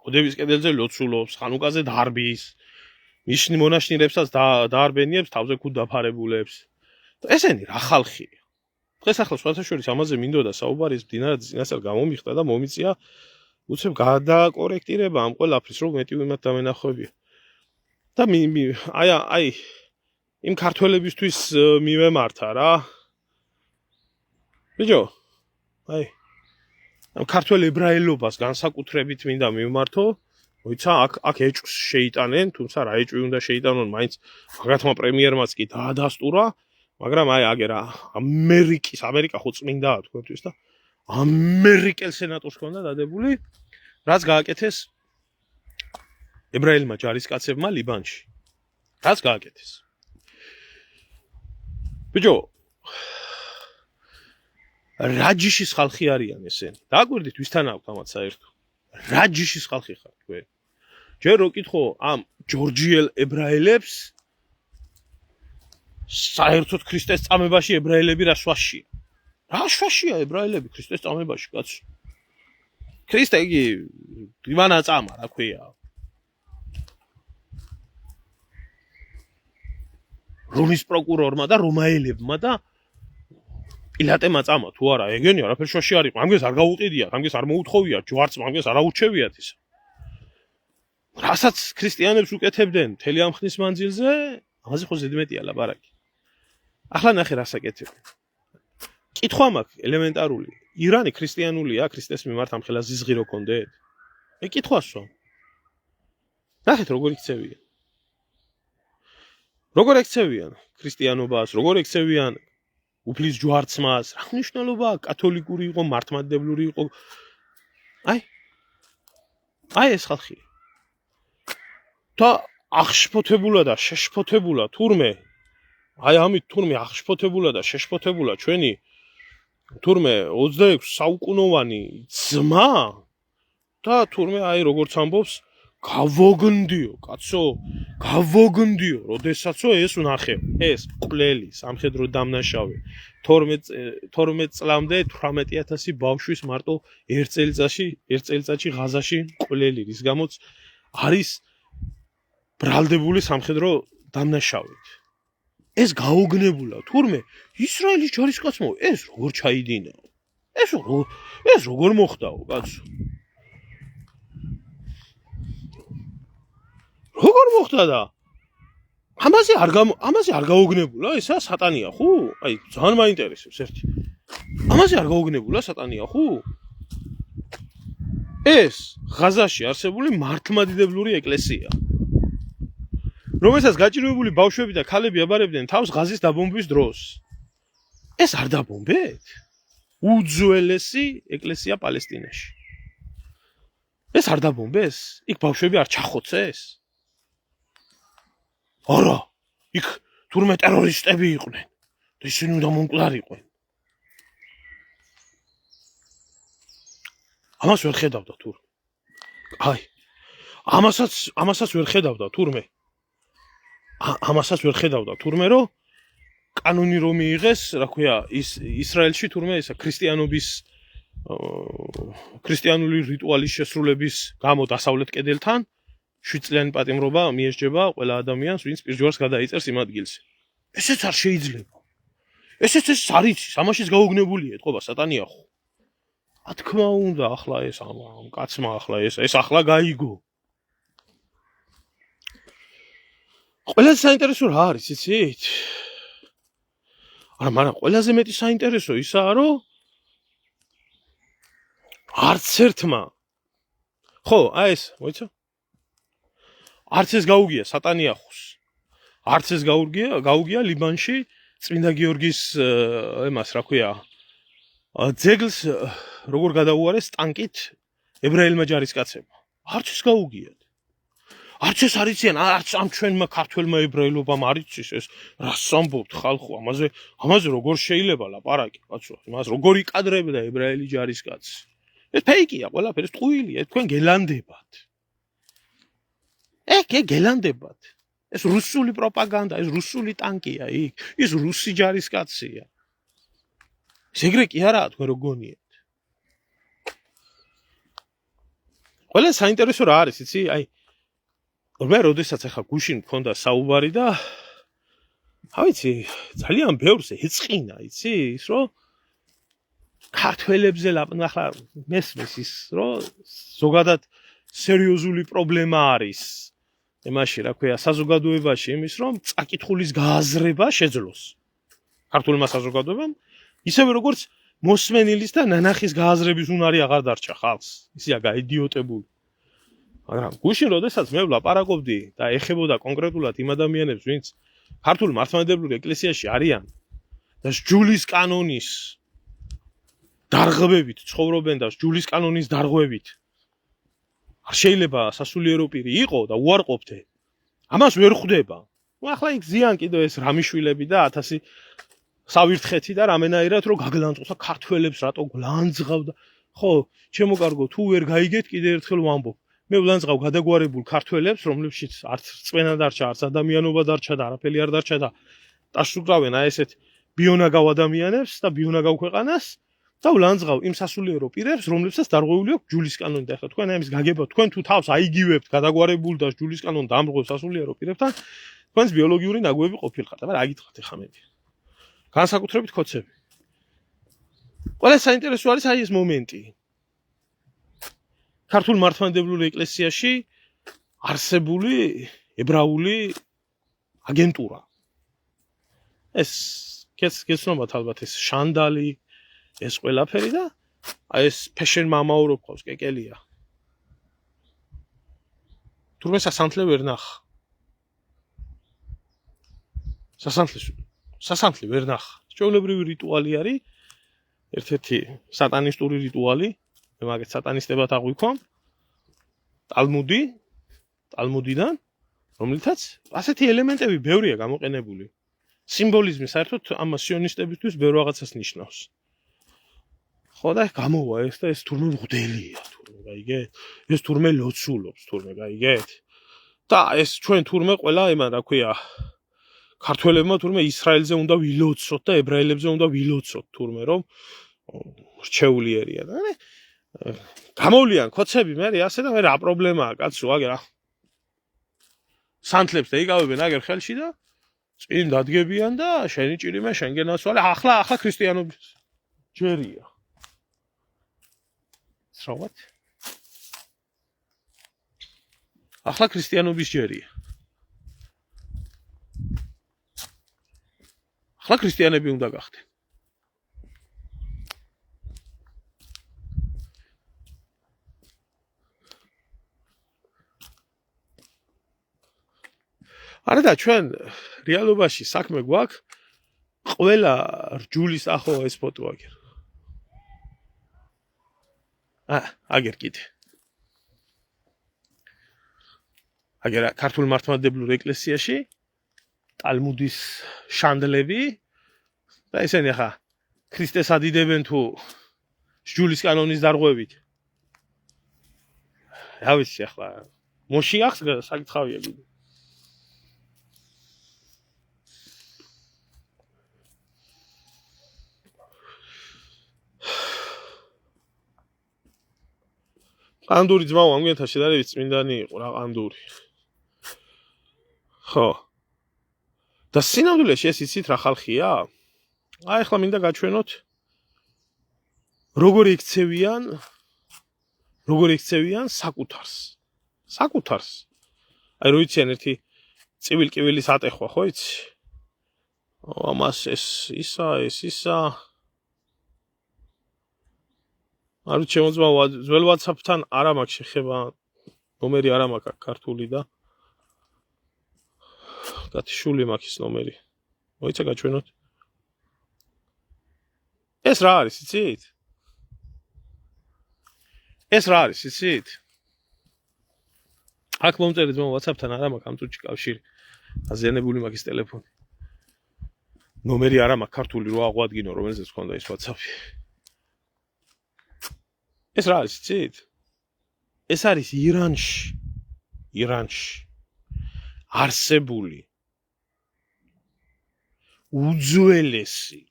Speaker 1: გოდების კედელზე ლოცულობს ხანუკაზე დარბის მის მონაშნირებსაც დაარბენიებს თავზე ქუდ დაფარებულებს ესენი რა ხალხია დღეს ახლა სხვათაშორის ამაზე მინდოდა საუბარი მდინარად წინასწარ გამომიხდა და მომიწია უცებ გადაკორექტირება ამ ყველაფრის რომ მეტი ვიმათ დამენახვებია და აი იმ ქართველებისთვის მივემართა რა ბიჭო აი ამ ქართველ ებრაელობას განსაკუთრებით მინდა მივმართო მოიცა აქ ეჭვს შეიტანენ თუმცა რა ეჭვი უნდა შეიტანონ მაინც მაგათმა პრემიერმაც კი დაადასტურა მაგრამ აი აგერა ამერიკა ხო წმინდაა თქვენთვის და ამერიკელ სენატორს ჰქონდა დადებული რაც გააკეთეს ებრაელმა ჯარისკაცებმა ლიბანში რაც გააკეთეს ბიჭო რაჯიშის ხალხი არიან ესენი დააკვირდით ვისთან აქვთ ამათ საერთო რაჯიშის ხალხი ხარ თქვენ ჯერ რო კითხო ამ ჯორჯიელ ებრაელებს საერთოდ ქრისტეს წამებაში ებრაელები რა შვაშია ებრაელები ქრისტეს წამებაში კაცო ქრისტე იგი ივანა წამა რა ქვია რომის პროკურორმა და რომაელებმა და პილატემა წამა თუ არა ეგენი არაფერ შვაში არ იყო ამგეს არ გაუყიდიათ ამგეს არ მოუთხოვიათ ჯვარცმა ამგეს არ აუჩევიათ ის რასაც ქრისტიანებს უკეთებდნენ მთელი ამ ხნის მანძილზე ამაზე ხო ზედმეტია ლაპარაკი ახლა ნახე რასაკეთებენ კითხვა მაქვს ელემენტარული ირანი ქრისტიანულია ქრისტეს მიმართ ამ ხელა ზიზღი რო კონდეთ მე კითხვასო ნახეთ როგორ ექცევიან ქრისტიანობას როგორ ექცევიან უფლის ჯვარცმას რა მნიშვნელობა კათოლიკური იყო მართლმადიდებლური იყო აი ეს ხალხი და აღშფოთებულა და შეშფოთებულა თურმე აი ამით თურმე აღშფოთებულა და შეშფოთებულა ჩვენი თურმე 26 საუკუნოვანი ძმა და თურმე აი როგორც ამბობს გავოგნდიო კაცო გავოგნდიო როდესაცო ეს ვნახევ ეს ყვლელი სამხედრო დამნაშავე 12 წლამდე 18000 ბავშვის მარტო ერთ წელიწადში ღაზაში ყვლელი რის გამოც არის ბრალდებული სამხედრო დამნაშავედ ეს გაოგნებულა თურმე ისრაელის ჯარისკაცმა ეს როგორ ჩაიდინა ეს როგორ მოხდაო კაცო როგორ მოხდა და ამაზე არ გაოგნებულა ესა სატანია ხო აი ძალიან მაინტერესებს ერთი ამაზე არ გაოგნებულა სატანია ხო ეს ღაზაში არსებული მართლმადიდებლური ეკლესია რომელსაც გაჭირვებული ბავშვები და ქალები აბარებდნენ თავს ღაზის დაბომბვის დროს ეს არ დაბომბეთ უძველესი ეკლესია პალესტინაში ეს არ დაბომბეს იქ ბავშვები არ ჩახოცეს არა იქ თურმე ტერორისტები იყვნენ და ისინი უნდა მომკვდარიყვნენ ამას ვერ ხედავდა თურმე. აი, ამასაც ვერ ხედავდა თურმე. ამასაც ვერ ხედავდა თურმე, რომ კანონი რომ მიიღეს, რა ქვია, ისრაელში თურმე ისა ქრისტიანული რიტუალის შესრულების გამო დასავლეთ კედელთან 7 წლიანი პატიმრობა მიესჯება ყველა ადამიანს, ვინც პირჯვარს გადაიწერს იმ ადგილზე. ესეც არ შეიძლება. ესეც ეს არის, ამაშიც გაუგნებულია ეთყობა სატანია ხო. რა თქმა უნდა, ახლა ეს ამ კაცმა ახლა ეს ახლა გაიგო. ყველაზე საინტერესო რა არის, იცით? არა, მაგრამ ყველაზე მეტი საინტერესო ისაა, რომ არც ერთმა ხო, აი ეს, მოიცა? არც ეს გაუგია სატანიახოს. არც ეს გაუგია ლიბანში წმინდა გიორგის ემას, რა ქვია, ძეგლს როგორ გადაუარეს ტანკით ებრაელმა ჯარისკაცებმა. არც ეს გაუგიათ. არც ეს არიციან, არც ამ ჩვენმა ქართველმა ებრაელობამ არიცის ეს რას ამბობთ ხალხო, ამაზე როგორ შეიძლება ლაპარაკი, კაცო, იმას როგორ იკადრებდა ებრაელი ჯარისკაცი. ეს ფეიკია, ყველაფერი ტყუილია, თქვენ გელანდებათ. გელანდებათ. ეს რუსული პროპაგანდა, ეს რუსული ტანკია იქ, ის რუსი ჯარისკაცია. ეგრე კი არაა თქვენ რო გონიათ. ყველა საინტერესო რა არის, იცი? აი მე როდესაც ახლა გუშინ მქონდა საუბარი და ავიცი, ძალიან ბევრს ეწყინა, იცი? ის რომ ქართველებზე ახლა მესმის ის რომ ზოგადად სერიოზული პრობლემა არის იმაში, რა ქვია, საზოგადოებაში იმის რომ წაკითხulis გააზრება შეძლოს ქართულმა საზოგადოებამ, ისევე როგორც მოსმენილის და ნანახის გააზრების უნარი აღარ დარჩა ხალხს. ისია გაიდიოტებული. მაგრამ გუშინ როდესაც მე ვლაპარაკობდი და ეხებოდა კონკრეტულად იმ ადამიანებს, ვინც ქართულ მართლმადიდებლურ ეკლესიაში არიან და ჯულის კანონის დარღვევით ცხოვრობენ და ჯულის კანონის დარღვევით არ შეიძლება სასულიერო პირი იყო და უარყოფდე. ამას ვერ ხვდება. ახლა იქ ზიან კიდევ ეს რამიშვილები და 1000 სავირთხეთი და რამენაირად რომ გაგლანძღავდა ქართველებს რატო გლანძღავდა. ხო, ჩემო კარგო, თუ ვერ გაიგეთ კიდე ერთხელ ვამბობ. მე ვლანძღავ გადაგვარებულ ქართველებს, რომლებშიც არც რწმენა დარჩა, არც ადამიანობა დარჩა და არაფერი არ დარჩა და ტაშუკრავენ აი ესეთ ბიონაგავ ადამიანებს და ბიონაგავ ქვეყანას და ვლანძღავ იმ სასულიერო პირებს, რომლებსაც დარღვეული აქვს ჯულის კანონი და ახლა თქვენ ამის გაგებად, თქვენ თუ თავს აიგივებთ გადაგვარებულ და ჯულის კანონი დამრღვევ სასულიერო პირებთან, თქვენს ბიოლოგიური ნაგვები ყოფილიყავთ. აბა რა გითხრათ ახლა მე? განსაკუთრებით ქოცები. ყველა საინტერესო არის აი ეს მომენტი. ქართულ მართლმადიდებლურ ეკლესიაში არსებული ებრაული აგენტურა. ეს გეცნობათ ალბათ ეს შანდალი, ეს ყველაფერი და აი ეს ფეშენ მამაო რო ყავს, კეკელია. თურმე სასანთლე ვერ ნახა. სასანთლე ვერ ნახა. ჩვეულებრივი რიტუალი არის, ერთ-ერთი სატანისტური რიტუალი. მე მაგეთ სატანისტებად აღვიქვამ. ტალმუდიდან, რომლითაც ასეთი ელემენტები ბევრია გამოყენებული. სიმბოლიზმი საერთოდ ამ სიონისტებისთვის ბევრ რაღაცას ნიშნავს. ხო და გამოვა ეს და ეს თურმე მღვდელია, თურმე გაიგეთ? ეს თურმე ლოცულობს, თურმე გაიგეთ? და ეს ჩვენ თურმე ყველა იმან რა ქვია, ქართველებმა თურმე ისრაელზე უნდა ვილოცოთ და ებრაელებზე უნდა ვილოცოთ თურმე რომ რჩეული ერია და გამოვლიან ქოცები მე ასე და მე რა პრობლემაა კაცო აგერ სანთლებს და იკავებენ აგერ ხელში და წინ დადგებიან და შენი ჭირიმე შენ გენაცვალე ახლა ქრისტიანობის ჯერია სწორად ახლა ქრისტიანობის ჯერია ახლა ქრისტიანები უნდა გახდნენ არა და ჩვენ რეალობაში საქმე გვაქვს ყველა რჯულის ახო ეს ფოტო აგერ. აგერ კიდე. აგერ ქართულ მართლმადიდებლურ ეკლესიაში ტალმუდის შანდლები და ესენი ახლა ქრისტეს ადიდებენ თუ რჯულის კანონის დარღვევით. რა ვიცი ახლა მოშიახს საკითხავია კიდე ყანდური ძმა ამგვიანთან შედარებით წმინდანი იყო რა ყანდური ხო და სინამდვილეში ეს იცით რა ხალხია აი ახლა მინდა გაჩვენოთ როგორ იქცევიან საკუთარს აი რო იციან ერთი წივილ-კივილის ატეხვა ხო იცი ამას ეს ისა არ ვიცი შემოძმა ძველ WhatsApp-თან არა მაქვს შეხება ნომერი არა მაქვს ქართული და გათიშული მაქვს ის ნომერი მოიცა გაჩვენოთ ეს რა არის იცით აქ მომწერე ძმა WhatsApp-თან არა მაქვს ამ წუთში კავშირი აზიანებული მაქვს ის ტელეფონი ნომერი არა მაქვს ქართული რო აღვადგინო რომელზეც ხონდა ის WhatsApp-ი ეს რა არის იცით ეს არის ირანში არსებული უძველესი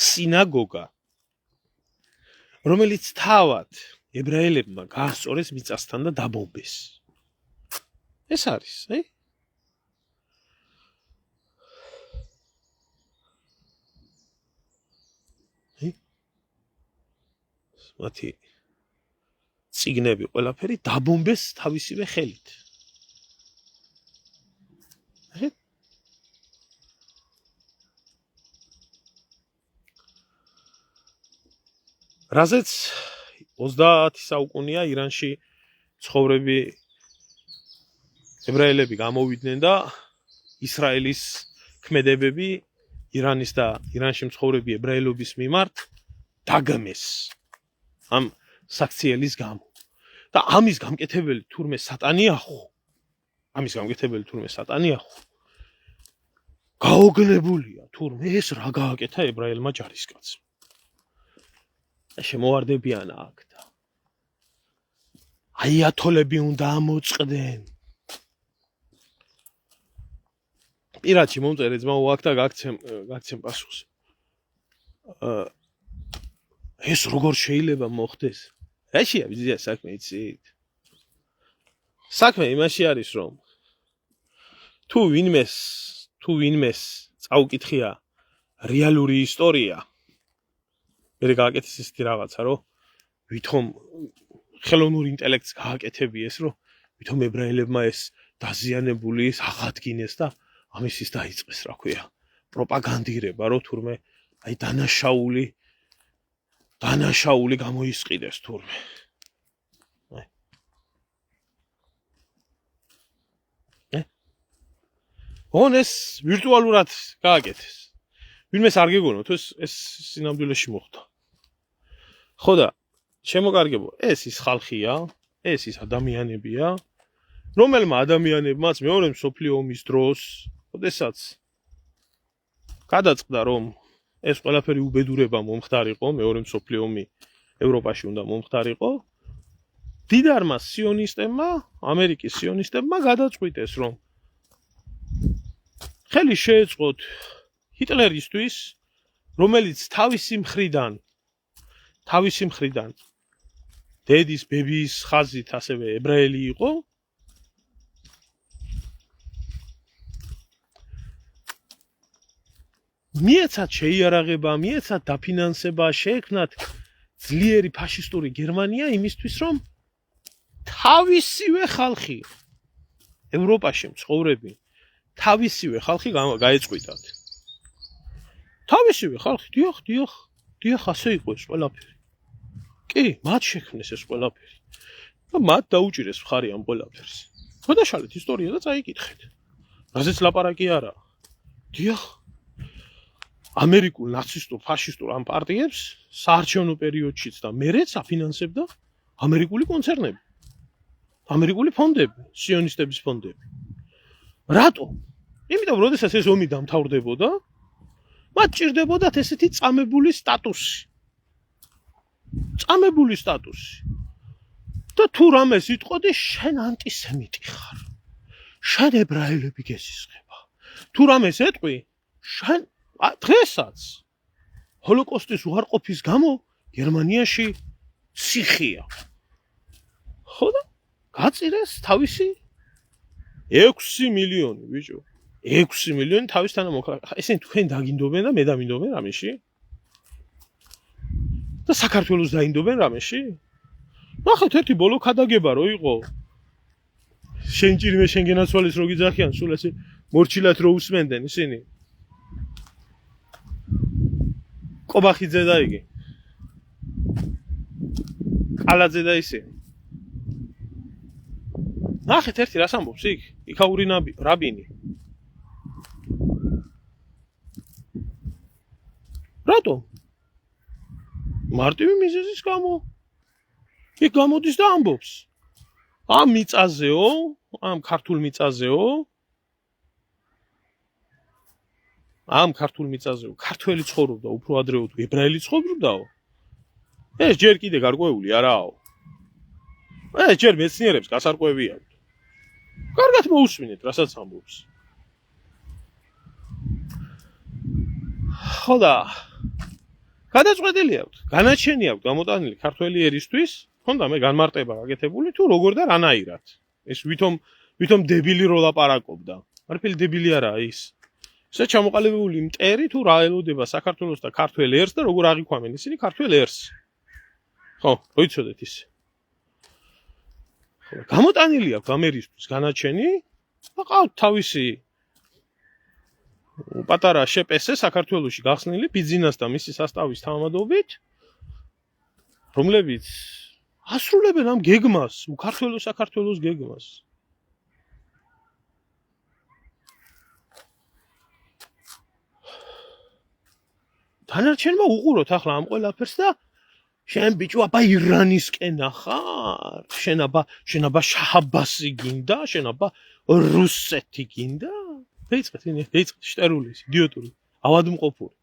Speaker 1: სინაგოგა რომელიც თავად ებრაელებმა გაასწორეს მიწასთან და დაბომბეს ეს არის მათი წიგნები ყველაფერი დაბომბეს თავისივე ხელით რაზეც 30 საუკუნეა ირანში ცხოვრები ებრაელები გამოვიდნენ და ისრაელის ქმედებები ირანის და ირანში მცხოვრები ებრაელობის მიმართ დაგმეს ამ საქციელის გამო და ამის გამკეთებელი თურმე სატანია ხო გაოგნებულია თურმე ეს რა გააკეთა ებრაელმა ჯარისკაცს შემოვარდებიან აქ და აიათოლები უნდა ამოწყდნენ პირადში მომწერე ძმა აქ და გაგცემ პასუხს ეს როგორ შეიძლება მოხდეს რაშია ვიზია საქმე იცით საქმე იმაში არის რომ თუ ვინმეს წაუკითხია რეალური ისტორია მე გააკეთეს ისეთი რაღაცა რომ ვითომ ხელოვნურ ინტელექტს გააკეთებიეს რომ ვითომ ებრაელებმა ეს დაზიანებული აღადგინეს და ამის ის დაიწყეს რა ქვია პროპაგანდირება რომ თურმე აი დანაშაული გამოისყიდეს თურმე ეს ვირტუალურად გააკეთეს ვინმეს არ გეგონოთ ეს სინამდვილეში მოხდა ხო და შემოგარგებო ეს ის ხალხია ეს ის ადამიანებია რომელმა ადამიანებმაც მეორე მსოფლიო ომის დროს ოდესაც გადაწყდა რომ ეს ყველაფერი უბედურება მომხდარიყო მეორე მსოფლიო ომი ევროპაში უნდა მომხდარიყო დიდარმა სიონისტებმა ამერიკის სიონისტებმა გადაწყვიტეს რომ ხელი შეეწყოთ ჰიტლერისთვის რომელიც თავისი მხრიდან დედის ბებიის ხაზით ასევე ებრაელი იყო მიეცათ შეიარაღება მიეცათ დაფინანსება შეექმნათ ძლიერი ფაშისტური გერმანია იმისთვის რომ თავისივე ხალხი ევროპაში მცხოვრები თავისივე ხალხი გაეწყვიტათ თავისივე ხალხი დიახ ასე იყო ეს ყველაფერი კი მათ შექმნეს ეს ყველაფერი და მათ დაუჭირეს მხარი ამ ყველაფერს გადაშალეთ ისტორია და წაიკითხეთ რაზეც ლაპარაკი არა დიახ ამერიკულ ნაცისტურ ფაშისტურ ამ პარტიებს საარჩევნო პერიოდშიც და მერეც აფინანსებდა ამერიკული კონცერნები ამერიკული ფონდები სიონისტების ფონდები რატო? იმიტომ რომ შესაძლოა ეს ომი დამთავრდებოდა მათ ჭირდებოდათ ესეთი წამებული სტატუსი და თუ რამე სიტყოდი შენ ანტისემიტი ხარ. შენ ებრაელები გესისხება. თუ რამეს ეტყვი, შენ დღესაც ჰოლოკოსტის უარყოფის გამო გერმანიაში ციხეა. ხო და გაწირეს თავისი 6 მილიონი ბიჭო. 6 მილიონი თავისთანა მოხდა. ესენი თქვენ დაგინდობენ და მე დამინდობენ რამეში? და საქართველოს დაინდობენ რამეში? ნახეთ ერთი ბოლო ქადაგება რო იყო. შენ ჭირიმე შენ გენაცვალეს რო გიძახიან, სულ ესე მორჩილად რო უსმენდნენ ისინი. კობახიძე და იგი. კალაძე და ისინი. ნახეთ ერთი რას ამბობს იქ? იქაური რაბინი. რატო? მარტივი მიზეზის გამო. იქ გამოდის და ამბობს. ამ მიწაზეო, ამ ქართულ მიწაზეო. ამ ქართულ მიწაზეო, ქართველი ცხოვრობდა, უფრო ადრეო თუ ებრაელი ცხოვრობდაო. ეს ჯერ კიდე გარკვეული არაო. ეს ჯერ მეცნიერებს გასარკვევი აქვს. კარგად მოусმინეთ, რასაც ამბობს. ხოდა გადაწყვეტილი აქვს, განაჩენი აქვს გამოტანილი ქართველი ერისთვის, ხონდა მე განმარტება გაკეთებული თუ როგორ და რანაირად. ეს ვითომ დებილი რო ლაპარაკობდა. არაფერი დებილი არაა ის. ესე ჩამოყალიბებული მტერი თუ რა ელოდება საქართველოს და ქართველ ერს და როგორ აღიქვამენ ისინი ქართველ ერს. ხო, მოიცოდეთ ის. გამოტანილი აქვს ამ ერისთვის განაჩენი და ყავთ თავისი პატარა შპს საქართველოში გახსნილი ბიზნეს და მისი სასტავის თანამდებობით, რომლებიც ასრულებენ ამ გეგმას, უქართველო საქართველოს გეგმას. დანარჩენმა უყუროთ ახლა ამ ყველაფერს და შენ ბიჭო აბა ირანისკენ ახარ? შენ აბა შაჰაბასი გინდა? შენ აბა რუსეთი გინდა? დაიწყეთ შტერული, იდიოტური, ავადმყოფური.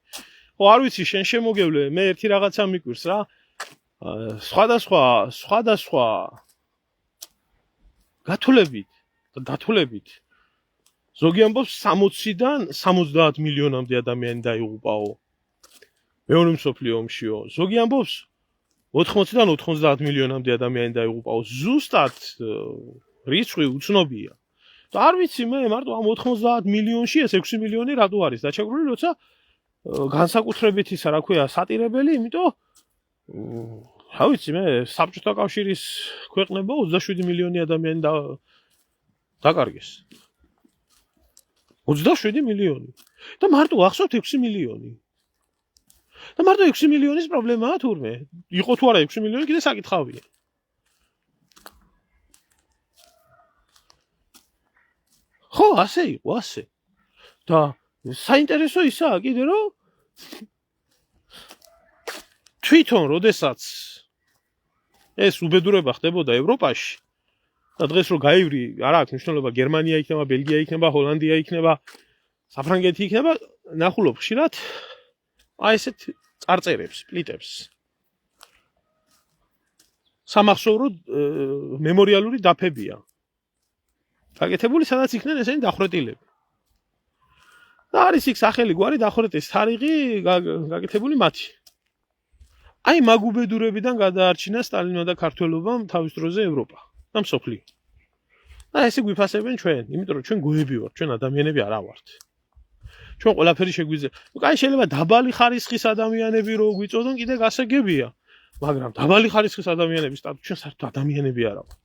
Speaker 1: ხო არ ვიცი შენ შემოგევლე, მე ერთი რაღაცა მიკვირს რა. სხვადასხვა გათვლებით ზოგი ამბობს 60-დან 70 მილიონამდე ადამიანი დაიღუპაო. მეორე მსოფლიო ომშიო. ზოგი ამბობს 80-დან 90 მილიონამდე ადამიანი დაიღუპაო. ზუსტად რიცხვი უცნობია. და არ ვიცი მე მარტო ამ 90 მილიონში ეს 6 მილიონი რატო არის დაჩაგრული, როცა განსაკუთრებით ისა რა ქვია სატირებელი, იმიტომ რა ვიცი მე საბჭოთა კავშირის ქვეყნება 27 მილიონი ადამიანი დაკარგეს. 27 მილიონი. და მარტო ახსოვთ 6 მილიონი. და მარტო 6 მილიონის პრობლემაა თურმე. იყო თუ არა 6 მილიონი კიდე საკითხავია. ხო, ასე იყო, ასე. და საინტერესო ისაა კიდე რომ თვითონ როდესაც ეს უბედურება ხდებოდა ევროპაში და დღეს რო გაივრი, არა აქვს მნიშვნელობა გერმანია იქნება, ბელგია იქნება, ჰოლანდია იქნება, საფრანგეთი იქნება, ნახულობ ხშირად აი ესეთ წარწერებს, პლიტებს. სამახსოვრო მემორიალური დაფებია. გაკეთებული, სადაც იქნენ ესენი დახვრეტილები. და არის იქ სახელი გვარი დახვრეტის თარიღი გაკეთებული მათი. აი მაგ უბედურებიდან გადაარჩინა სტალინმა და ქართველობამ თავის დროზე ევროპა და მსოფლიო. და ესე გვიფასებენ ჩვენ, იმიტომ რომ ჩვენ გოები ვართ, ჩვენ ადამიანები არა ვართ. ჩვენ ყველაფერი შეგვიძლია. კაი შეიძლება დაბალი ხარისხის ადამიანები რო გვიწოდონ კიდე გასაგებია, მაგრამ დაბალი ხარისხის ადამიანების სტატუსი ჩვენ საერთოდ ადამიანები არა ვართ.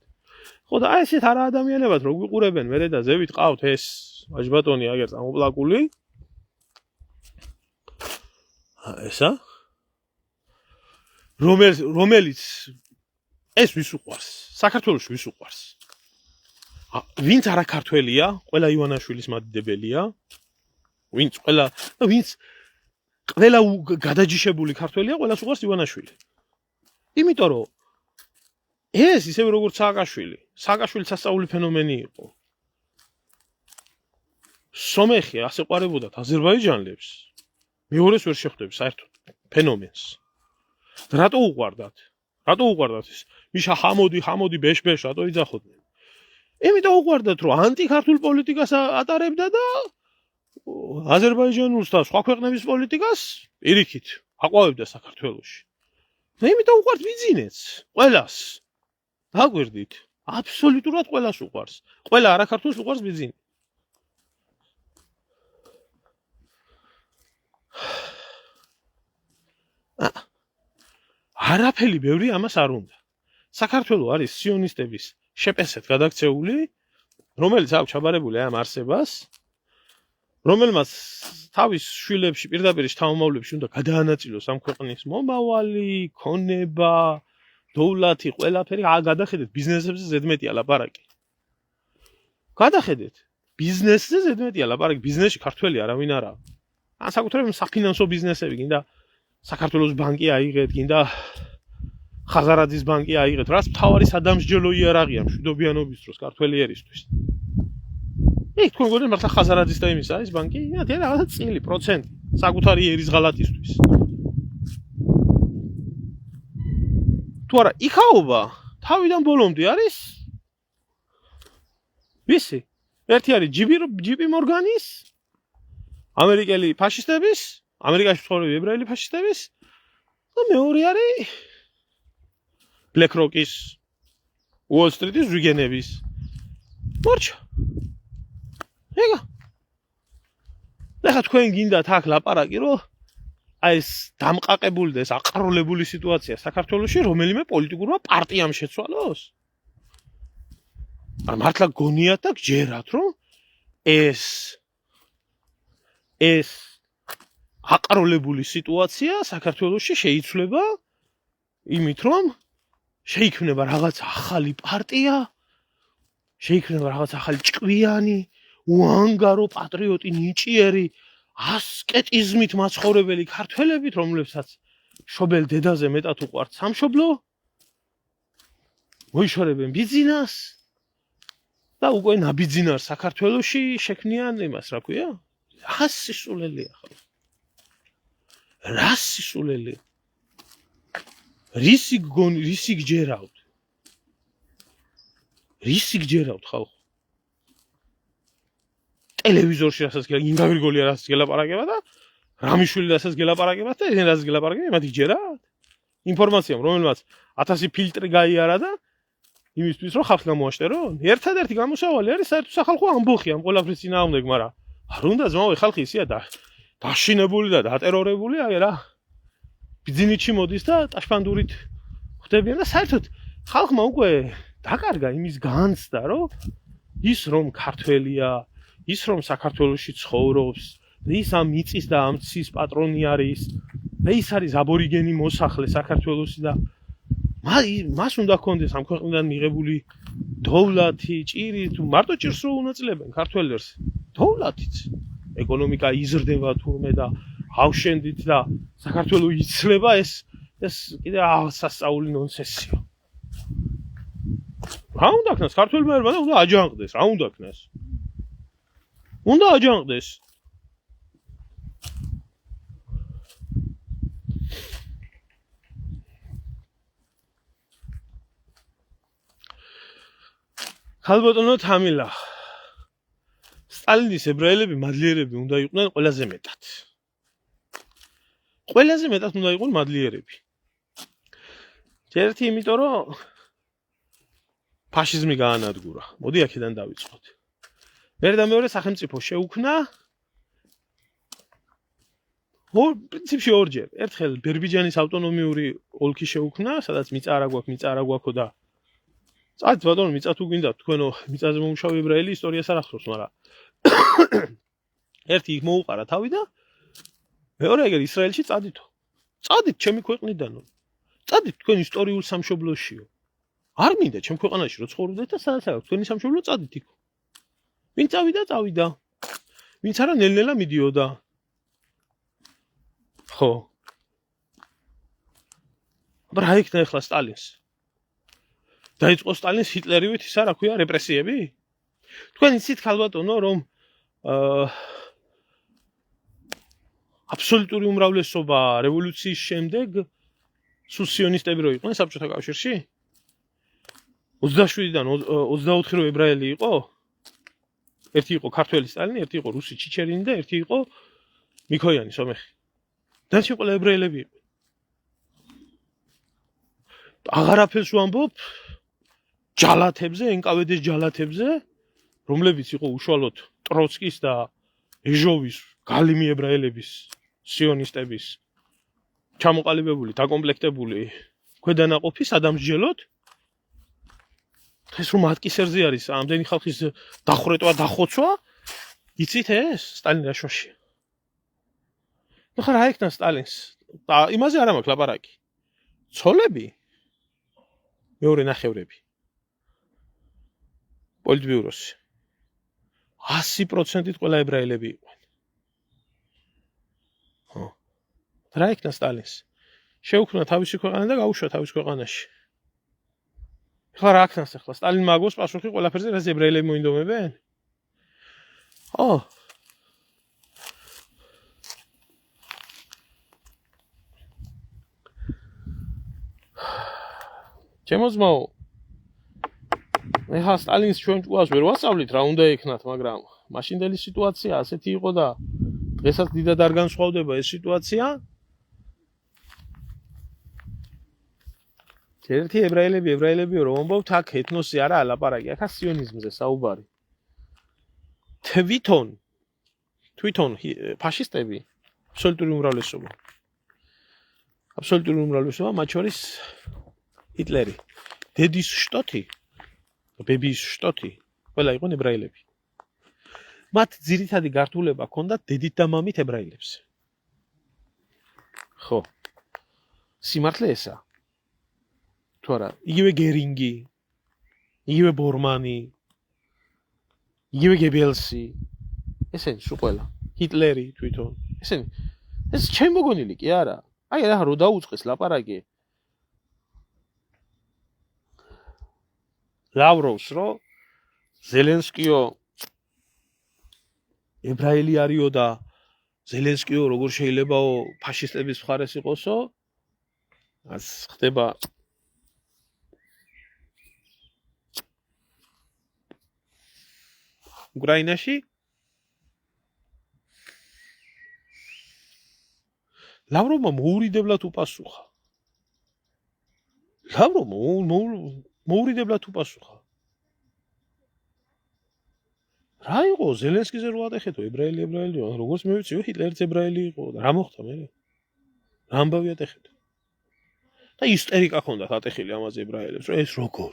Speaker 1: ხო და აი ესეთ არა ადამიანებად რო გვიყურებენ მერე და ზევით ყავთ ეს ვაჟბატონი აგერ წამოპლაკული. ესა რომელიც ეს ვის უყვარს? საქართველოში ვის უყვარს? ვინც არა ქართველია, ყველა ივანაშვილის მადიდებელია. ვინც ყველა გადაჯიშებული ქართველია, ყველას უყვარს ივანაშვილი. იმიტომ რომ ეს ისევე როგორც სააკაშვილი სასწაული ფენომენი იყო. სომეხი ასე ყვარებოდათ აზერბაიჯანელებს, მეორეს ვერ შეხვდები საერთოდ ფენომენს. რატო უყვარდათ? ეს? მიშა ხამოდი ბეშ რატო იძახოდნენ იმიტომ უყვარდათ რომ ანტიქართულ პოლიტიკას ატარებდა და აზერბაიჯანულს და სხვა ქვეყნების პოლიტიკას პირიქით აყვავებდა საქართველოში და იმიტომ უყვართ ბიზნესს ყველას დაგვერდით აბსოლუტურად ყველას უყვარს ყველა არაქართულს უყვარს ბიზნესი არაფერი ბევრი ამას არ უნდა საქართველო არის სიონისტების შეპესეთ გადაქცეული რომელიც აქვს ჩაბარებული ამ არსებას რომელმაც თავის შვილებში პირდაპირ შთამომავლებში უნდა გადაანაწილოს ამ ქვეყნის მომავალი ქონება დოვლათი ყველაფერი გადახედეთ ბიზნესებზე ზედმეტია ლაპარაკი გადახედეთ ბიზნესზე ზედმეტია ლაპარაკი ბიზნესში ქართველი არავინ არაა განსაკუთრებით საფინანსო ბიზნესები გინდა საქართველოს ბანკი აიღეთ გინდა ხაზარაძის ბანკი აიღეთ რაც მთავარი სადამსჯელო იარაღია მშვიდობიანობის დროს ქართველი ერისთვის თქვენ გონებთ მართლა ხაზარაძის და იმის არის ბანკი და რაღაცა წილი პროცენტი საკუთარი ერის ღალატისთვის თუ არა იქაობა თავიდან ბოლომდე არის ვისი ერთი არის ჯიპი მორგანის ამერიკელი ფაშისტების ამერიკაში ცხოვრები ებრაელი ფაშისტების და მეორე არის BlackRock-ის Wall Street-ის ზვიგენების მორჩა ეგა და თქვენ გინდათ აქ ლაპარაკი რომ აი ეს დამყაყებული და ეს აყროლებული სიტუაცია საქართველოში რომელიმე პოლიტიკურმა პარტიამ შეცვალოს არ მართლა გონიათ და გჯერათ რომ ეს აყროლებული სიტუაცია საქართველოში შეიცვლება იმით რომ შეიქმნება რაღაც ახალი პარტია შეიქმნება რაღაც ახალი ჭკვიანი უანგარო პატრიოტი ნიჭიერი ასკეტიზმით მაცხოვრებელი ქართველებით რომლებსაც შობელ დედაზე მეტად უყვართ სამშობლო მოიშორებენ ბიზნეს და უკვე ნაბიძინარ საქართველოში შექმნიან იმას რა ქვია რა სისულელია ხალხო რა სისულელია რისი გჯერავთ ხალხო ტელევიზორში რასაც გინდა გრიგოლია რასაც გელაპარაკება და რამიშვილი რასაც გელაპარაკება და ეს რასაც გელაპარაკება მათ იჯერათ ინფორმაციამ რომელმაც 1000 ფილტრი გაიარა და იმისთვის რომ ხალხს გამოაშტერონ ერთადერთი გამოსავალი არის საერთო სახალხო ამბოხი ამ ყველაფრის წინააღმდეგ მაგრამ არ უნდა ზმავე ხალხი ისია დაშინებული და დატერორებული აი რა ბიზნესში მოდის და ტაშპანდურით ხდებიან და საერთოდ ხალხმა უკვე დაკარგა იმის განცდა რომ ის რომ ქართველია ის რომ საქართველოში ცხოვრობს ის ამ მიწის და ამ ცის პატრონი არის და ის არის აბორიგენი მოსახლე საქართველოსი და მას უნდა ქონდეს ამ ქვეყნიდან მიღებული დოვლათი ჭირი თუ მარტო ჭირს რო უნაწილებენ ქართველებს დოვლათიც ეკონომიკა იზრდება თურმე და ავშენდით და საქართველო იცლება ეს კიდე სასწაული ნონსენსია რა უნდა ქნას ქართველმა ერმა და უნდა აჯანყდეს რა უნდა ქნას უნდა აჯანყდეს ხალბატონო თამილა სტალინის ებრაელები მადლიერები უნდა იყვნენ ყველაზე მეტად უნდა იყვნენ მადლიერები ერთი იმიტომ რომ ფაშიზმი გაანადგურა მოდი აქედან დავიწყოთ მერე და მეორე სახელმწიფო შეუქმნა პრინციპში ორჯერ ერთხელ ბერბიჯანის ავტონომიური ოლქი შეუქმნა სადაც მიწა არა გვაქვს და წართ ბატონო მიწა თუ გინდა თქვენო მიწაზე მომუშავე ებრაელი ისტორიას არ ახსოვს მაგრამ ერთი იქ მოუყარა თავი და მეორე ეგერ ისრაელში წადით ჩემი ქვეყნიდანო წადით თქვენ ისტორიულ სამშობლოშიო არ მინდა ჩემ ქვეყანაში რო ცხოვრობდეთ და სადაც აქვს თქვენი სამშობლო წადით იქ ვინ წავიდა ვინც არა ნელ-ნელა მიდიოდა ხო აბა რა იქნა ახლა სტალინს დაიწყო სტალინს ჰიტლერივით ისა რა ქვია რეპრესიები თქვენ იცით ხალბატონო რომ აბსოლუტური უმრავლესობა რევოლუციის შემდეგ სუსიონისტები რო იყვნენ საბჭოთა კავშირში 27-დან 24 რო ებრაელი იყო. ერთი იყო ქართველი სტალინი, ერთი იყო რუსი ჩიჩერინი და ერთი იყო მიქოიანი სომეხი. დანარჩენი ყველა ებრაელები იყო. აღარაფერს ვამბობ ჯალათებზე, NKVD-ის ჯალათებზე, რომლებიც იყო უშუალოდ ტროცკის და ეჟოვის გალიმი ებრაელების, სიონისტების ჩამოყალიბებული, დაკომპლექტებული ქვედანაყოფი სადამსჯელოდ. ეს რომ ატკისერზე არის ამდენი ხალხის დახვრეტვა, დახოცვა, იცით ეს სტალინი რა შოშია. ნუ ხარ აიქნა სტალინს. და იმაზე არ მაქვს ლაპარაკი. ცოლები მეორე ნახევრები. პოლიტბიუროსი 100%-ით ყველა ებრაელები იყვნენ. ხო. რა იქნა სტალინს? შეუქმნა თავისი ქვეყანა და გაუშვა თავის ქვეყანაში. ხლა რა აქნას ახლა სტალინმა აგოს პასუხი ყველაფერზე, რაც ებრაელები მოინდომებენ? ხო. ჩემო ძმაო, ეხლა სტალინს ჩვენ ჭუას ვერ ვასწავლით რა უნდა ექნათ, მაგრამ მაშინდელი სიტუაცია ასეთი იყო და დღესაც დიდად არ განსხვავდება ეს სიტუაცია. ერთი ებრაელები რომ ამბობთ აქ ეთნოსი არა ლაპარაკი, აქ სიონიზმზე საუბარი. თვითონ ფაშისტები აბსოლუტური უმრავლესობა, მათ შორის ჰიტლერი, დედის შტოთი, ბებიის შტოთი, ყველა იყვნენ ებრაელები. მათ ძირითადი გართულება ჰქონდათ დედით და მამით ებრაელებს. ხო. სიმართლე ესაა. თუ არა, იგივე გერინგი, იგივე ბორმანი, იგივე გებელსი, ესენი სულ ყველა, ჰიტლერი თვითონ, ესენი, ეს ჩემ მოგონილი კი არა. აი რა რო დაუწყეს ლაპარაკი ლავროვს რო ზელენსკიო ებრაელი არისო და ზელენსკიო როგორ შეიძლებაო ფაშისტების მხარეს იყოსო, ას ხდება უკრაინაში ლავროვმა მოურიდებლად უპასუხა. რა იყო ზელენსკიზე რო ატეხეთო ებრაელი, როგორც მე ვიცი, ჰიტლერიც ებრაელი იყო და რა მოხდა მე? რა ამბავი ატეხეთო? და ისტერიკა ჰქონდათ ატეხილი ამაზე ებრაელებს, რომ ეს როგორ?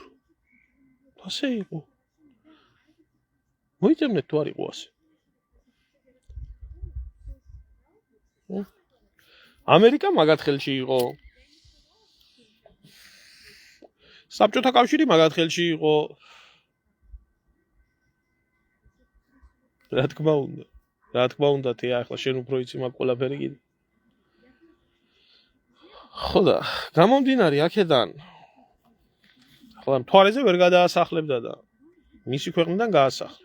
Speaker 1: ასე იყო. მოიწებნეთ თუ არ იყო ასე. ამერიკა მაგათ ხელში იყო. საბჭოთა კავშირი მაგათ ხელში იყო. რა თქმა უნდა, თეა ახლა შენ უფრო იცი მაგ ყველაფერი კიდე. ხო და გამომდინარე აქედან ახლა მთვარეზე ვერ გადაასახლებდა და მისი ქვეყნიდან გაასახლა.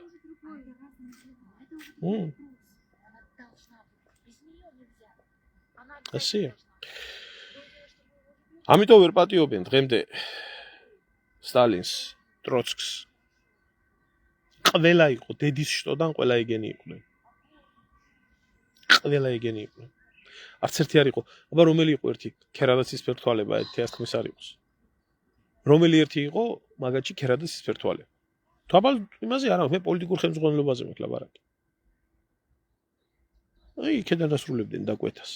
Speaker 1: ასეა. ამიტომ ვერ პატიობენ დღემდე სტალინს, ტროცკს. ყველა იყო დედის შტოდან ყველა ეგენი იყვნენ. არც ერთი არ იყო. აბა რომელი იყო ერთი ქერადაცის ფერთვალება, თეას თქმის არ იყოს. რომელი ერთი იყო მაგაჩი ქერადაცის ფერთვალება. თუ აბა იმაზე არა, მე პოლიტიკურ ხელმძღვანელობაზე მაქვს ლაპარაკი. აი, იქიდან ასრულებდნენ დაკვეთას.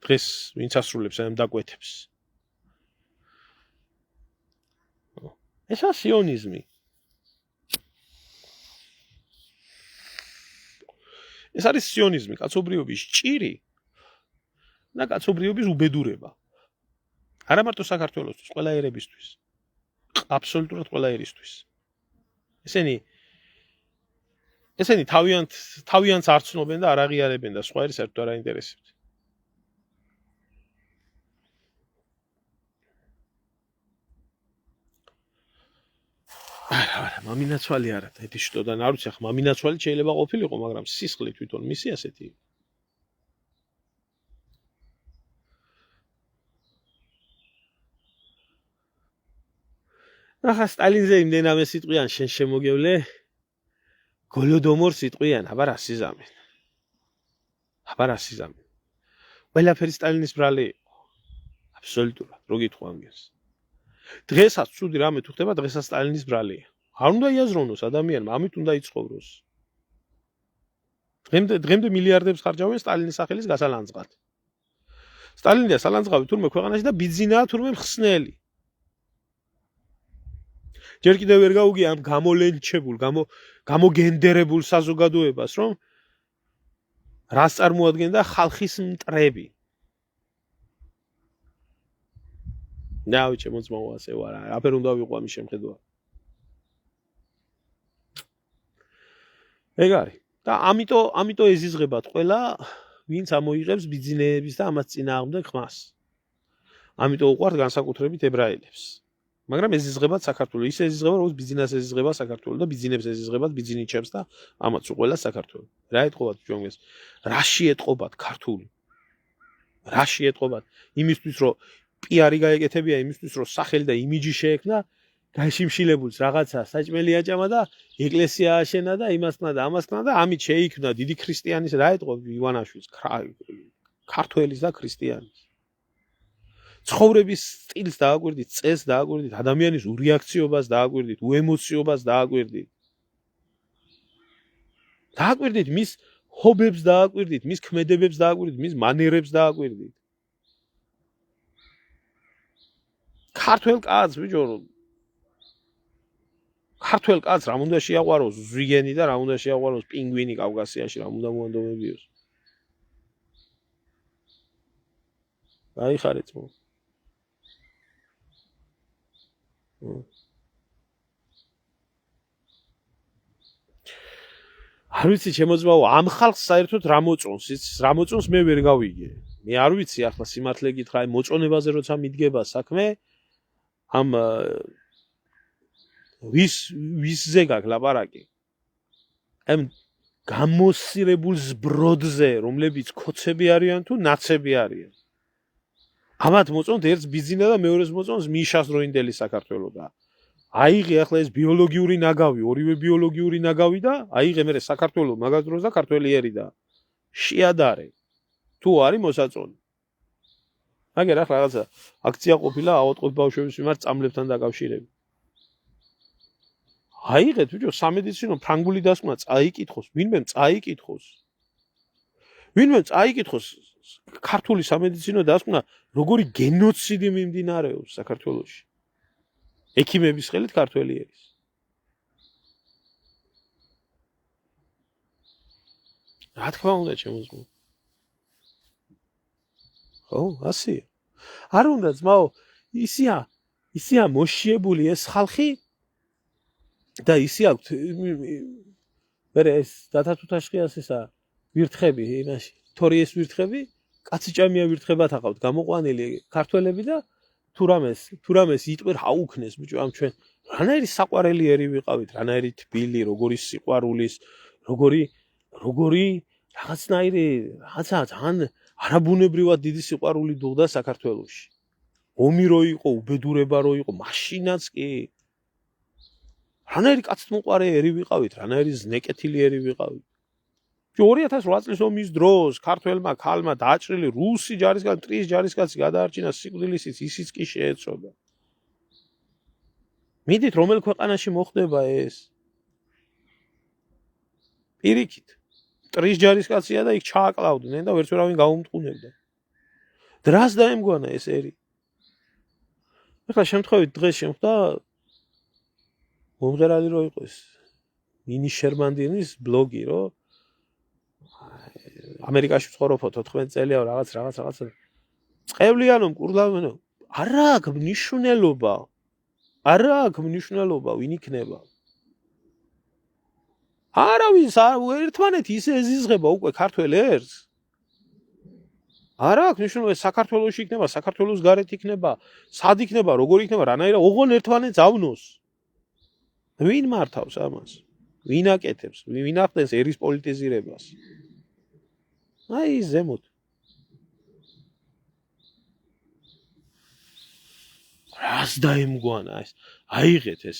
Speaker 1: დღეს ვინც ასრულებს ამ დაკვეთებს. ესა სიონიზმი. ეს არის სიონიზმი, კაცობრიობის ჭირი და კაცობრიობის უბედურება. არა მარტო საქართველოსთვის, ყველა ერებისთვის. აბსოლუტურად ყველა ერისთვის. ესენი თავიანთ არ ცნობენ და არ აღიარებენ და სხვა ერი საერთოდ არ აინტერესებთ. არა, მამინაცვალი არა, დედის შტოდან არ ვიცი, ახლა მამინაცვალი შეიძლება ყოფილიყო, მაგრამ სისხლი თვითონ მისი ასეთი იყო. ახლა სტალინზე იმდენამე სიტყვიან შენ შემოგევლე გოლოდომორს სიტყვიან აბა რა სიზამენ ყველაფერი სტალინის ბრალი აბსოლუტურად რო გითხო ამგეს დღესაც ცუდი რამე თუ ხდება დღესაც სტალინის ბრალია არ უნდა იაზროვნოს ადამიანმა ამით უნდა იცხოვროს დღემდე მილიარდებს ხარჯავენ სტალინის სახელის გასალანძღად სტალინია სალანძღავი თურმე ქვეყანაში და ბიძინაა თურმე მხსნელი ჯერ კიდევ ვერ გაუგია ამ გამოლენჩებულ გამოგენდერებულ საზოგადოებას რომ რას წარმოადგენდა ხალხის მტრები ნაუ ჩემო ძმაო ასე ვარ აფერ უნდა ვიყო ამის შემხედვა ეგ არის და ამიტომ ეზიზღებათ ყველა ვინც ამოიღებს ბიძინეების და ამას წინააღმდეგ ხმას ამიტომ უყვართ განსაკუთრებით ებრაელებს მაგრამ ეზიზღებათ საქართველოს ის ეზიზღება როგორც ბიზნეს ეზიზღება საქართველოს და ბიზნებს ეზიზღებათ ბიზნიჩებს და ამაც უყველა საქართველოს რა ეთყობათ ჩვენს რაში ეთყობათ ქართული რაში ეთყობათ იმისთვის რომ პიარი გაეკეთებია იმისთვის რომ სახელი და იმიჯი შეექმნა გაშიმშილებულს რაღაცა საჭმელი აჭამა და ეკლესია აშენა და იმასნა და ამასნა და ამით შეიქმნა დიდი ქრისტიანის რა ეთყობ ივანაშვილს ქართველის და ქრისტიანის ცხოვრების სტილს დააკვირდით, წესს დააკვირდით, ადამიანის ურეაქციობას დააკვირდით, უემოციობას დააკვირდით. დააკვირდით მის ჰობებს დააკვირდით, მის ქმედებებს დააკვირდით, მის მანერებს დააკვირდით. ქართველ კაცს ბიჭო, ქართველ კაცს რა უნდა შეაყვაროს ზვიგენი და რა უნდა შეაყვაროს პინგვინი კავკასიაში, რა უნდა მოანდომებიოს. გაიხარეთ მო. არ ვიცი შემოძმაო ამ ხალხს საერთოდ რა მოწონს მე ვერ გავიგე მე არ ვიცი ახლა სიმართლე გითხრა აი მოწონებაზე როცა მიდგება საქმე ამ ვისზე გაქვს ლაპარაკი ამ გამოსირებულ ზბროდზე რომლებიც ქოცები არიან თუ ნაცები არიან ამათ მოწონთ ერთს ბიზინა და მეორეს მოწონს მიშას დროინდელი საქართველო და აიღე ახლა ეს ბიოლოგიური ნაგავი, ორივე ბიოლოგიური ნაგავი და აიღე მე საქართველოს მაგას დროს და ქართველიერი და შეადარე. თუ არის მოსაწონი. მაგერ ახლა რაღაცა აქცია ყოფილა ავადმყოფი ბავშვების მიმართ წამლებთან დაკავშირებით. აიღეთ ბიჭო სამედიცინო ფრანგული დასკვნა წაიკითხოს, ვინმე წაიკითხოს ქართული სამედიცინო დასკვნა როგორი გენოციდი მიმდინარეობს საქართველოში. ექიმების ხელით ქართველიერის. რა თქმა უნდა ჩემო. ხო, ასია. არ უნდა ძმაო, ისია მოშიებული ეს ხალხი და ისე აქვთ მე ეს დათათუთაშხიას ისა ვირთხები იმაში, თორიეს ვირთხები, კაციჭამია ვირთხებად აყავთ გამოყვანილი ქართველები და თურამეს იტყვი აუქნეს ბიჭო ამ ჩვენ რანაირი საყვარელიერი ვიყავით რანაირი თბილი როგორი სიყვარულის როგორი რაღაცნაირი რაღაცა ძალიან არაბუნებრივად დიდი სიყვარული დუღდა საქართველოში ომი რო იყო უბედურება რო იყო მაშინაც კი რანაირი კაცთმოყვარეერი ვიყავით რანაირი ზნეკეთილიერი ვიყავით 2008 წლის ომის დროს ქართველმა ქალმა დააჭრილი რუსი ჯარისკაცი, ტრის ჯარისკაცი გადაარჩინა სიკვდილისით, ისიც კი შეეწოდა. მიდით რომელ ქვეყანაში მოხდება ეს? პირიქით. ტრის ჯარისკაცია და იქ ჩააკლავდნენ და ვერც ვერავინ გაუმტყუნებდა. დრას დაემგვანა ეს ერი. ეხლა შემთხვევით დღეს შემხდა მომღერალი რო იყო ეს ნინი შერმანდინის ბლოგი რო ამერიკაში ცხოვრობ 14 წელია რაღაც წყევლიანო მკურლავენო არ აქვს მნიშვნელობა ვინ იქნება არავის ერთმანეთი ისე ეზიზღება უკვე ქართველ ერთს არ აქვს მნიშვნელობა საქართველოში იქნება საქართველოს გარეთ იქნება სად იქნება როგორ იქნება რანაირად ოღონ ერთმანეთს ავნოს ვინ მართავს ამას ვინ აკეთებს ვინ ახდენს ერის პოლიტიზირებას აი ზემოთ რას დაემგვანა ეს? აიღეთ ეს.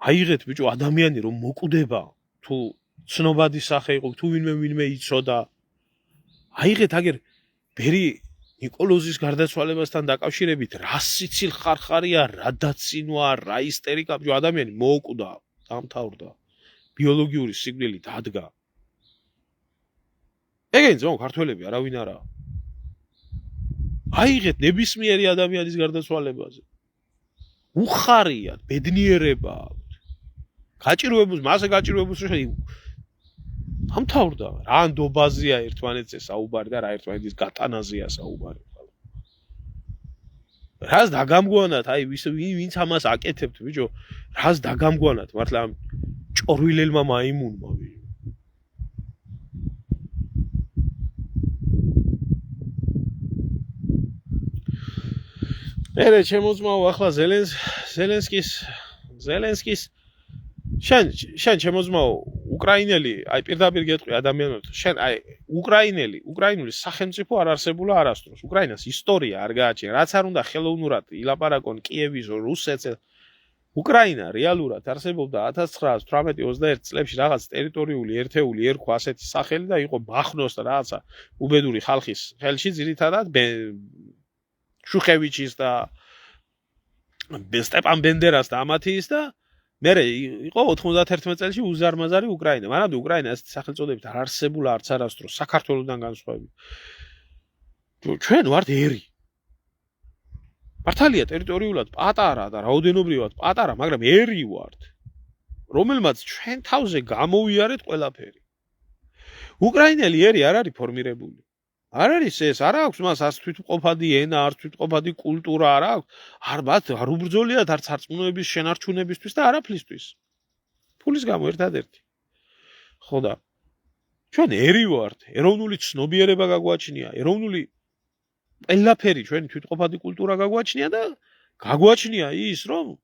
Speaker 1: აიღეთ ბიჭო ადამიანი რომ მოკვდება თუ ცნობადი სახე იყო თუ ვინმე იცოდა. აიღეთ აგერ ბერი ნიკოლოზის გარდაცვალებასთან დაკავშირებით რა სიცილ ხარხარია, რა დაცინვა, რა ისტერიკა, ბიჭო ადამიანი მოკვდა, დამთავრდა. ბიოლოგიური სიკვდილი დადგა. ეგენ ძმაო ქართველები არავინ არა. აიღეთ ნებისმიერი ადამიანის გარდაცვალებაზე. უხარია, ბედნიერება. გაჭირვებულს, მასე გაჭირვებულს დამთავრდა. რა ნდობაზია ერთმანეთზე საუბარი და რა ერთმანეთის გატანაზია საუბარი. რას დაგამგვანათ, აი ვინც ამას აკეთებთ, ბიჭო, რას დაგამგვანათ, მართლა ამ ჭორვილელმა მაიმუნმა, ბიჭო. მერე ჩემოძმაო ახლა ზელენსკის შენ ჩემოძმაო უკრაინელი აი პირდაპირ გეტყვი ადამიანებს შენ აი უკრაინული სახელმწიფო არ არსებულა არასდროს უკრაინას ისტორია არ გააჩნია რაც არ უნდა ხელოვნურად ილაპარაკონ კიევის რუსეთს უკრაინა რეალურად არსებობდა 1918-21 წლებში რაღაც ტერიტორიული ერთეული ერქვა ასეთი სახელი და იყო ბახნოს და რაღაცა უბედური ხალხის ხელში ძირითადად შუხევიჩის და სტეპან ბენდერას და ამათის და მერე იყო 91 წელში უზარმაზარი უკრაინა. მანამდე უკრაინა ასეთი სახელწოდებით არ არსებულა არც არასდროს საქართველოსთან განსხვავებით. ჩვენ ვართ ერი. მართალია ტერიტორიულად პატარა და რაოდენობრივად პატარა, მაგრამ ერი ვართ. რომელმაც ჩვენ თავზე გამოვიარეთ ყველაფერი. უკრაინელი ერი არ არის ფორმირებული. არ არის ეს, არ აქვს მას არც თვითმყოფადი ენა, არც თვითმყოფადი კულტურა არ აქვს. არ უბრძოლიათ არც არწმუნოების შენარჩუნებისთვის და არაფლისთვის. ფულის გამო ერთადერთი. ხო და ჩვენ ერი ვართ, ეროვნული ცნობიერება გაგვაჩნია, ეროვნული ყველაფერი ჩვენი თვითმყოფადი კულტურა გაგვაჩნია და გაგვაჩნია ის, რომ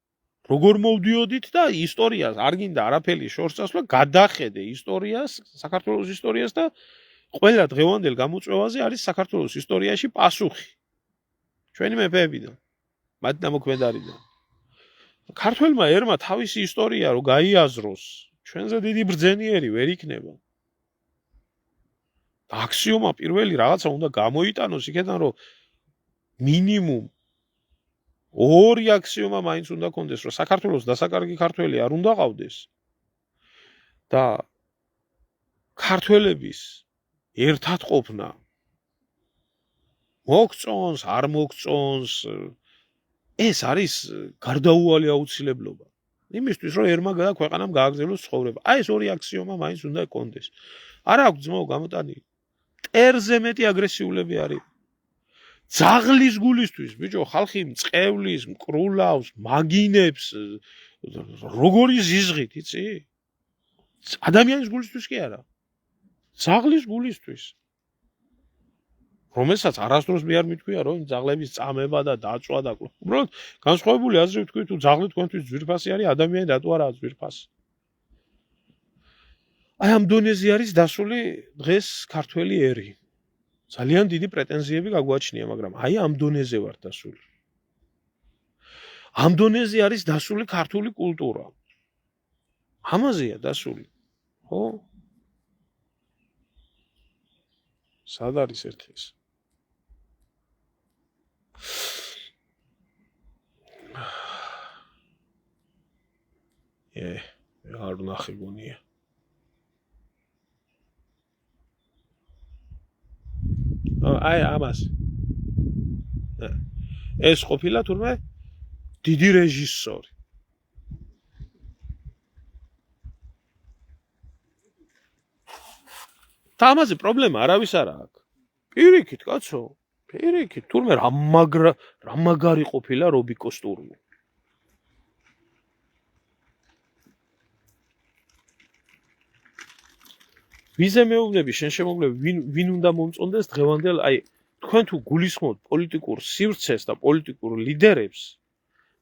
Speaker 1: როგორ მოვდიოდით და ისტორიას არ გინდა არაფერი შორს წასვლა, გადახედე ისტორიას, საქართველოს ისტორიას და ყველა დღევანდელ გამოწვევაზე არის საქართველოს ისტორიაში პასუხი. ჩვენი მეფეებიდან, მათ დამოქმედარიდან. ქართველმა ერმა თავისი ისტორია რო გაიაზროს, ჩვენზე დიდი ბრძენიერი ვერ იქნება. აქსიომა პირველი რაღაცა უნდა გამოიტანოს იქიდან რომ მინიმუმ ორი აქსიომა მაინც უნდა კონდეს, რომ საქართველოს დასაკარგი ქართველი არ უნდა ყავდეს და ქართველების ერთად ყოფნა მოგწონს, არ მოგწონს, ეს არის გარდაუვალი აუცილებლობა. იმისთვის რომ ერმა და ქვეყანამ გააგრძელოს ცხოვრება. აი ეს ორი აქსიომა მაინც უნდა კონდეს. არ აქვს ძმაო გამოტანი. მტერზე მეტი აგრესიულები არის. ძაღლის გულისთვის, ბიჭო, ხალხი მწყევლის, მკრულავს, მაგინებს, როგორი ზიზღით, იცი? ადამიანის გულისთვის კი არა. ძაღლის გულისთვის. რომელსაც არასდროს მე არ მithქვია, რომ ძაღლების წამება და დაწვა და უბრალოდ განსხვავებული აზრი ვთქვი, თუ ძაღლი თქვენთვის ძვირფასი არის, ადამიანი რატო არაა ძვირფასი? აი ამ დონეზე არის დასული დღეს ქართველი ერი. ძალიან დიდი პრეტენზიები გაგვაჩნია, მაგრამ აი ამ დონეზე ვარ დასული. ამ დონეზე არის დასული ქართული კულტურა. ამაზეა დასული. ხო? სად არის ერთხის? არ ნახე გონია. აი ამას. ეს ყოფილა თურმე დიდი რეჟისორი. და ამაზე პრობლემა არავის არ აქვს. პირიქით, კაცო, პირიქით, თურმე რა მაგარი ყოფილა რობიკო სტურმო. ვიზე მეუბნები, შენ შემოგვიყვები, ვინ უნდა მომწონდეს დღევანდელ, აი, თქვენ თუ გულისხმობთ პოლიტიკურ სივრცეს და პოლიტიკურ ლიდერებს,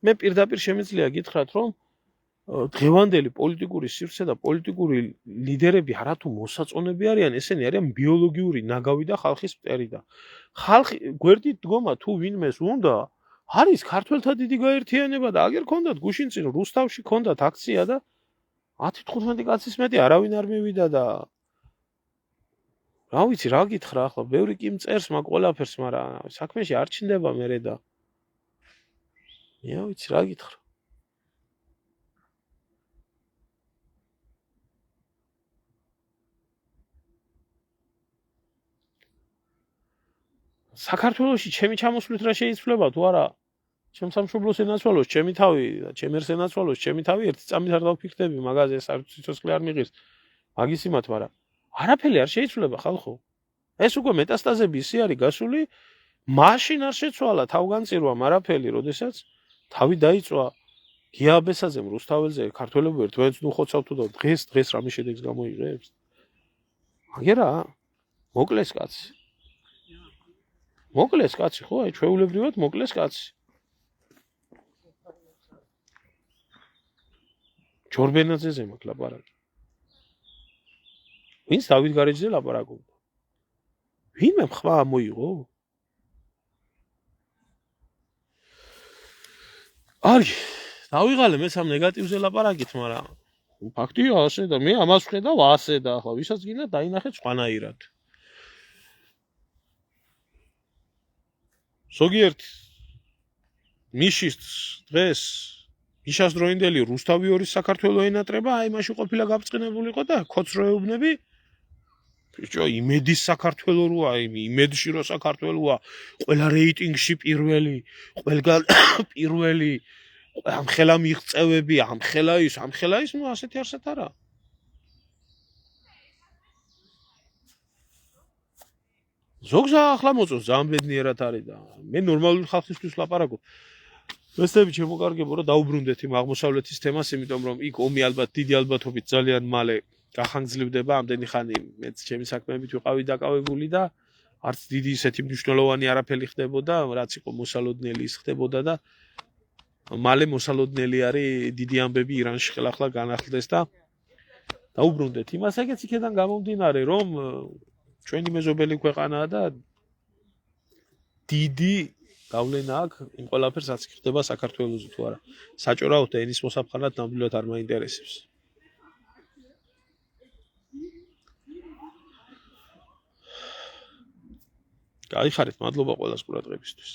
Speaker 1: მე პირდაპირ შემიძლია გითხრათ, რომ დღევანდელი პოლიტიკური სივრცე და პოლიტიკური ლიდერები არათუ მოსაწონები არიან, ესენი არიან ბიოლოგიური ნაგავი და ხალხის მტერი და ხალხი გვერდით დგომა თუ ვინმეს უნდა არის ქართველთა დიდი გაერთიანება და აგერ ქონდათ გუშინ წინ რუსთავში ქონდათ აქცია და 10-15 კაცის მეტი არავინ არ მივიდა და რა ვიცი რა გითხრა ახლა ბევრი კი მწერს მაგ ყველაფერს მაგრამ საქმეში არ ჩნდება მერე და რა ვიცი რა გითხრა საქართველოში ჩემი ჩამოსვლით რა შეიცვლება თუ არა ჩემ სამშობლოს ენაცვალოს ჩემი თავი და ჩემ ერთ ენაცვალოს ჩემი თავი ერთი წამით არ დავფიქრდები მაგაზე ეს არ ციცოცხლე არ მიღირს მაგის იმათ მაგრამ არაფერი არ შეიცვლება ხალხო ეს უკვე მეტასტაზები ისი არის გასული მაშინ არ შეცვალა თავგანწირვამ არაფერი როდესაც თავი დაიწვა გიაბესაძემ რუსთაველზე ქართველები ერთმანეთს ნუ ხოცავთ და დღეს რამე შედეგს გამოიღებს მაგერა მოკლეს კაცი ხო აი ჩვეულებრივად მოკლეს კაცი ჯორბენაძეზე მაქვს ლაპარაკი ვინც დავით გარეჯზე ლაპარაკობდა ვინმე ხმა მოიღო არის დავიღალე მე სამ ნეგატივზე ლაპარაკით მაგრამ ფაქტია ასე და მე ამას ვხედავ ასე და ახლა ვისაც გინდა დაინახეთ სხვანაირად ზოგიერთ მიშის დღეს მიშას დროინდელი რუსთავი ორის საქართველოს ენატრება აი მაშინ ყოფილა გაბრწყინებულიყო და ქოცროეუბნები ბიჭო იმედის საქართველო როა იმედში რო საქართველოა ყველა რეიტინგში პირველი ყველგან პირველი ამხელა მიღწევები ამხელა ის ნუ ასეთი არსად არა ზოგს ახლა მოწონს ძალიან ბედნიერად არის და მე ნორმალური ხალხისთვის ლაპარაკობ მესები შემოკარგებო რომ დაუბრუნდეთ იმ აღმოსავლეთის თემას იმიტომ რომ იქ ომი ალბათ დიდი ალბათობით ძალიან მალე გახანგრძლივდება ამდენი ხანი მეც ჩემი საქმეებით ვიყავი დაკავებული და არც დიდი ისეთი მნიშვნელოვანი არაფერი ხდებოდა რაც იყო მოსალოდნელი ის ხდებოდა და მალე მოსალოდნელი არის დიდი ამბები ირანში ხელახლა განახლდეს და დაუბრუნდეთ იმას ეგეც იქიდან გამომდინარე რომ ჩვენი მეზობელი ქვეყანაა და დიდი გავლენა აქვს იმ ყველაფერს რაც ხდება საქართველოზე თუ არა საჭიროა და ენის მოსაფრთხილად ნამდვილად არ მაინტერესებს გაიხარეთ მადლობა ყველას ყურადღებისთვის